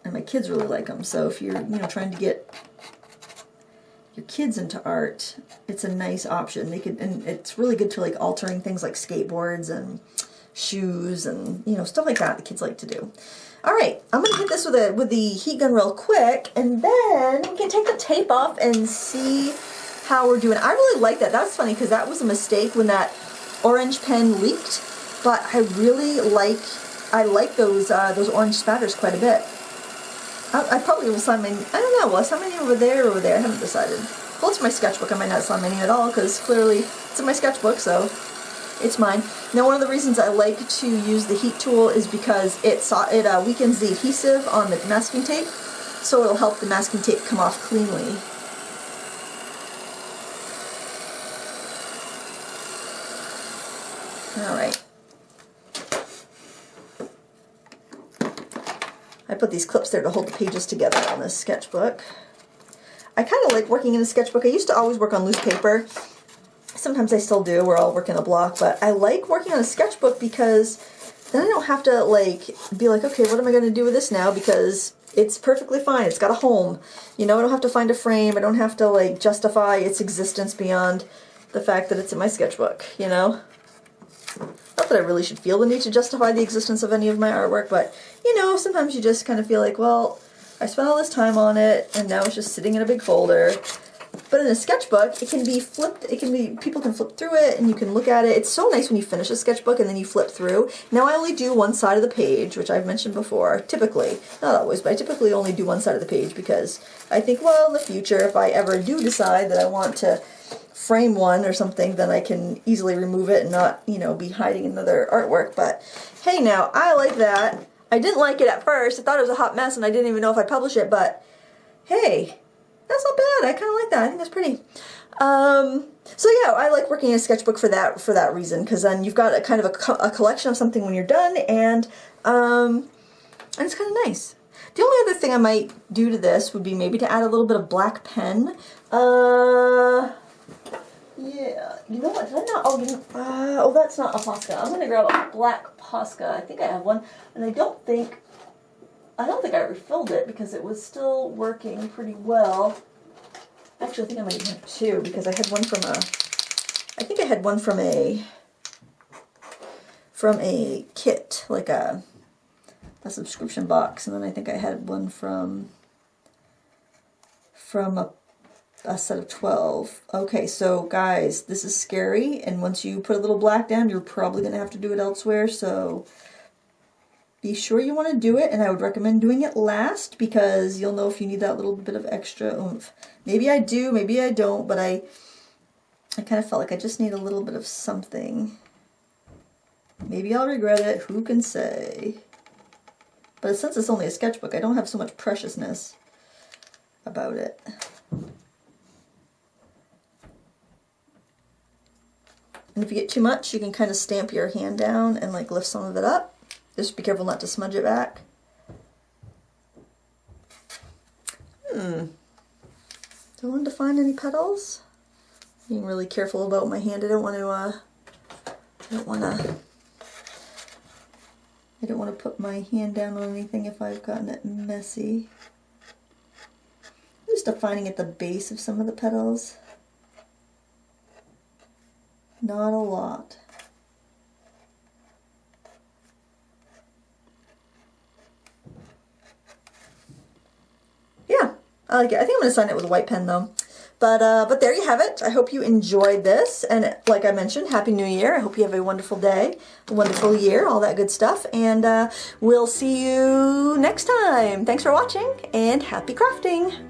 and my kids really like them. So if you're trying to get your kids into art, it's a nice option. And it's really good for like altering things like skateboards and shoes and stuff like that the kids like to do. All right, I'm gonna hit this with the heat gun real quick, and then we can take the tape off and see how we're doing. I really like that. That's funny because that was a mistake when that orange pen leaked, but I really like those orange spatters quite a bit. I probably will sign my, I don't know, will I sign my name over there or over there? I haven't decided. Well, it's my sketchbook. I might not sign my name at all because clearly it's in my sketchbook, so it's mine. Now, one of the reasons I like to use the heat tool is because it weakens the adhesive on the masking tape, so it'll help the masking tape come off cleanly. All right. I put these clips there to hold the pages together on this sketchbook. I kind of like working in a sketchbook. I used to always work on loose paper. Sometimes I still do, where I'll work in a block, but I like working on a sketchbook because then I don't have to be like, okay, what am I going to do with this now? Because it's perfectly fine. It's got a home. I don't have to find a frame. I don't have to justify its existence beyond the fact that it's in my sketchbook, Not that I really should feel the need to justify the existence of any of my artwork, but sometimes you just kind of feel like, well, I spent all this time on it and now it's just sitting in a big folder. But in a sketchbook, it can be flipped, people can flip through it and you can look at it. It's so nice when you finish a sketchbook and then you flip through. Now I only do one side of the page, which I've mentioned before, typically. Not always, but I typically only do one side of the page because I think, well, in the future, if I ever do decide that I want to frame one or something, then I can easily remove it and not, be hiding another artwork. But hey, now, I like that. I didn't like it at first. I thought it was a hot mess and I didn't even know if I'd publish it, but hey, that's not bad. I kind of like that. I think that's pretty. So yeah, I like working in a sketchbook for that reason, because then you've got a kind of a collection of something when you're done, and it's kind of nice. The only other thing I might do to this would be maybe to add a little bit of black pen. Yeah, you know what? Did I not? Oh, that's not a Posca. I'm gonna grab a black Posca. I think I have one, and I don't think I refilled it because it was still working pretty well. Actually, I think I might even have two because I had one from a kit, like a subscription box, and then I think I had one from a set of 12. Okay, so guys, this is scary, and once you put a little black down, you're probably going to have to do it elsewhere, so be sure you want to do it, and I would recommend doing it last because you'll know if you need that little bit of extra oomph. Maybe I do, maybe I don't, but I kind of felt like I just need a little bit of something. Maybe I'll regret it, who can say? But since it's only a sketchbook, I don't have so much preciousness about it. And if you get too much, you can kind of stamp your hand down and lift some of it up. Just be careful not to smudge it back. Don't want to find any petals. Being really careful about my hand. I don't want to put my hand down on anything if I've gotten it messy. I'm just defining at the base of some of the petals. Not a lot. Yeah, I like it. I think I'm going to sign it with a white pen though. But there you have it. I hope you enjoyed this. And like I mentioned, Happy New Year. I hope you have a wonderful day, a wonderful year, all that good stuff. And we'll see you next time. Thanks for watching and happy crafting.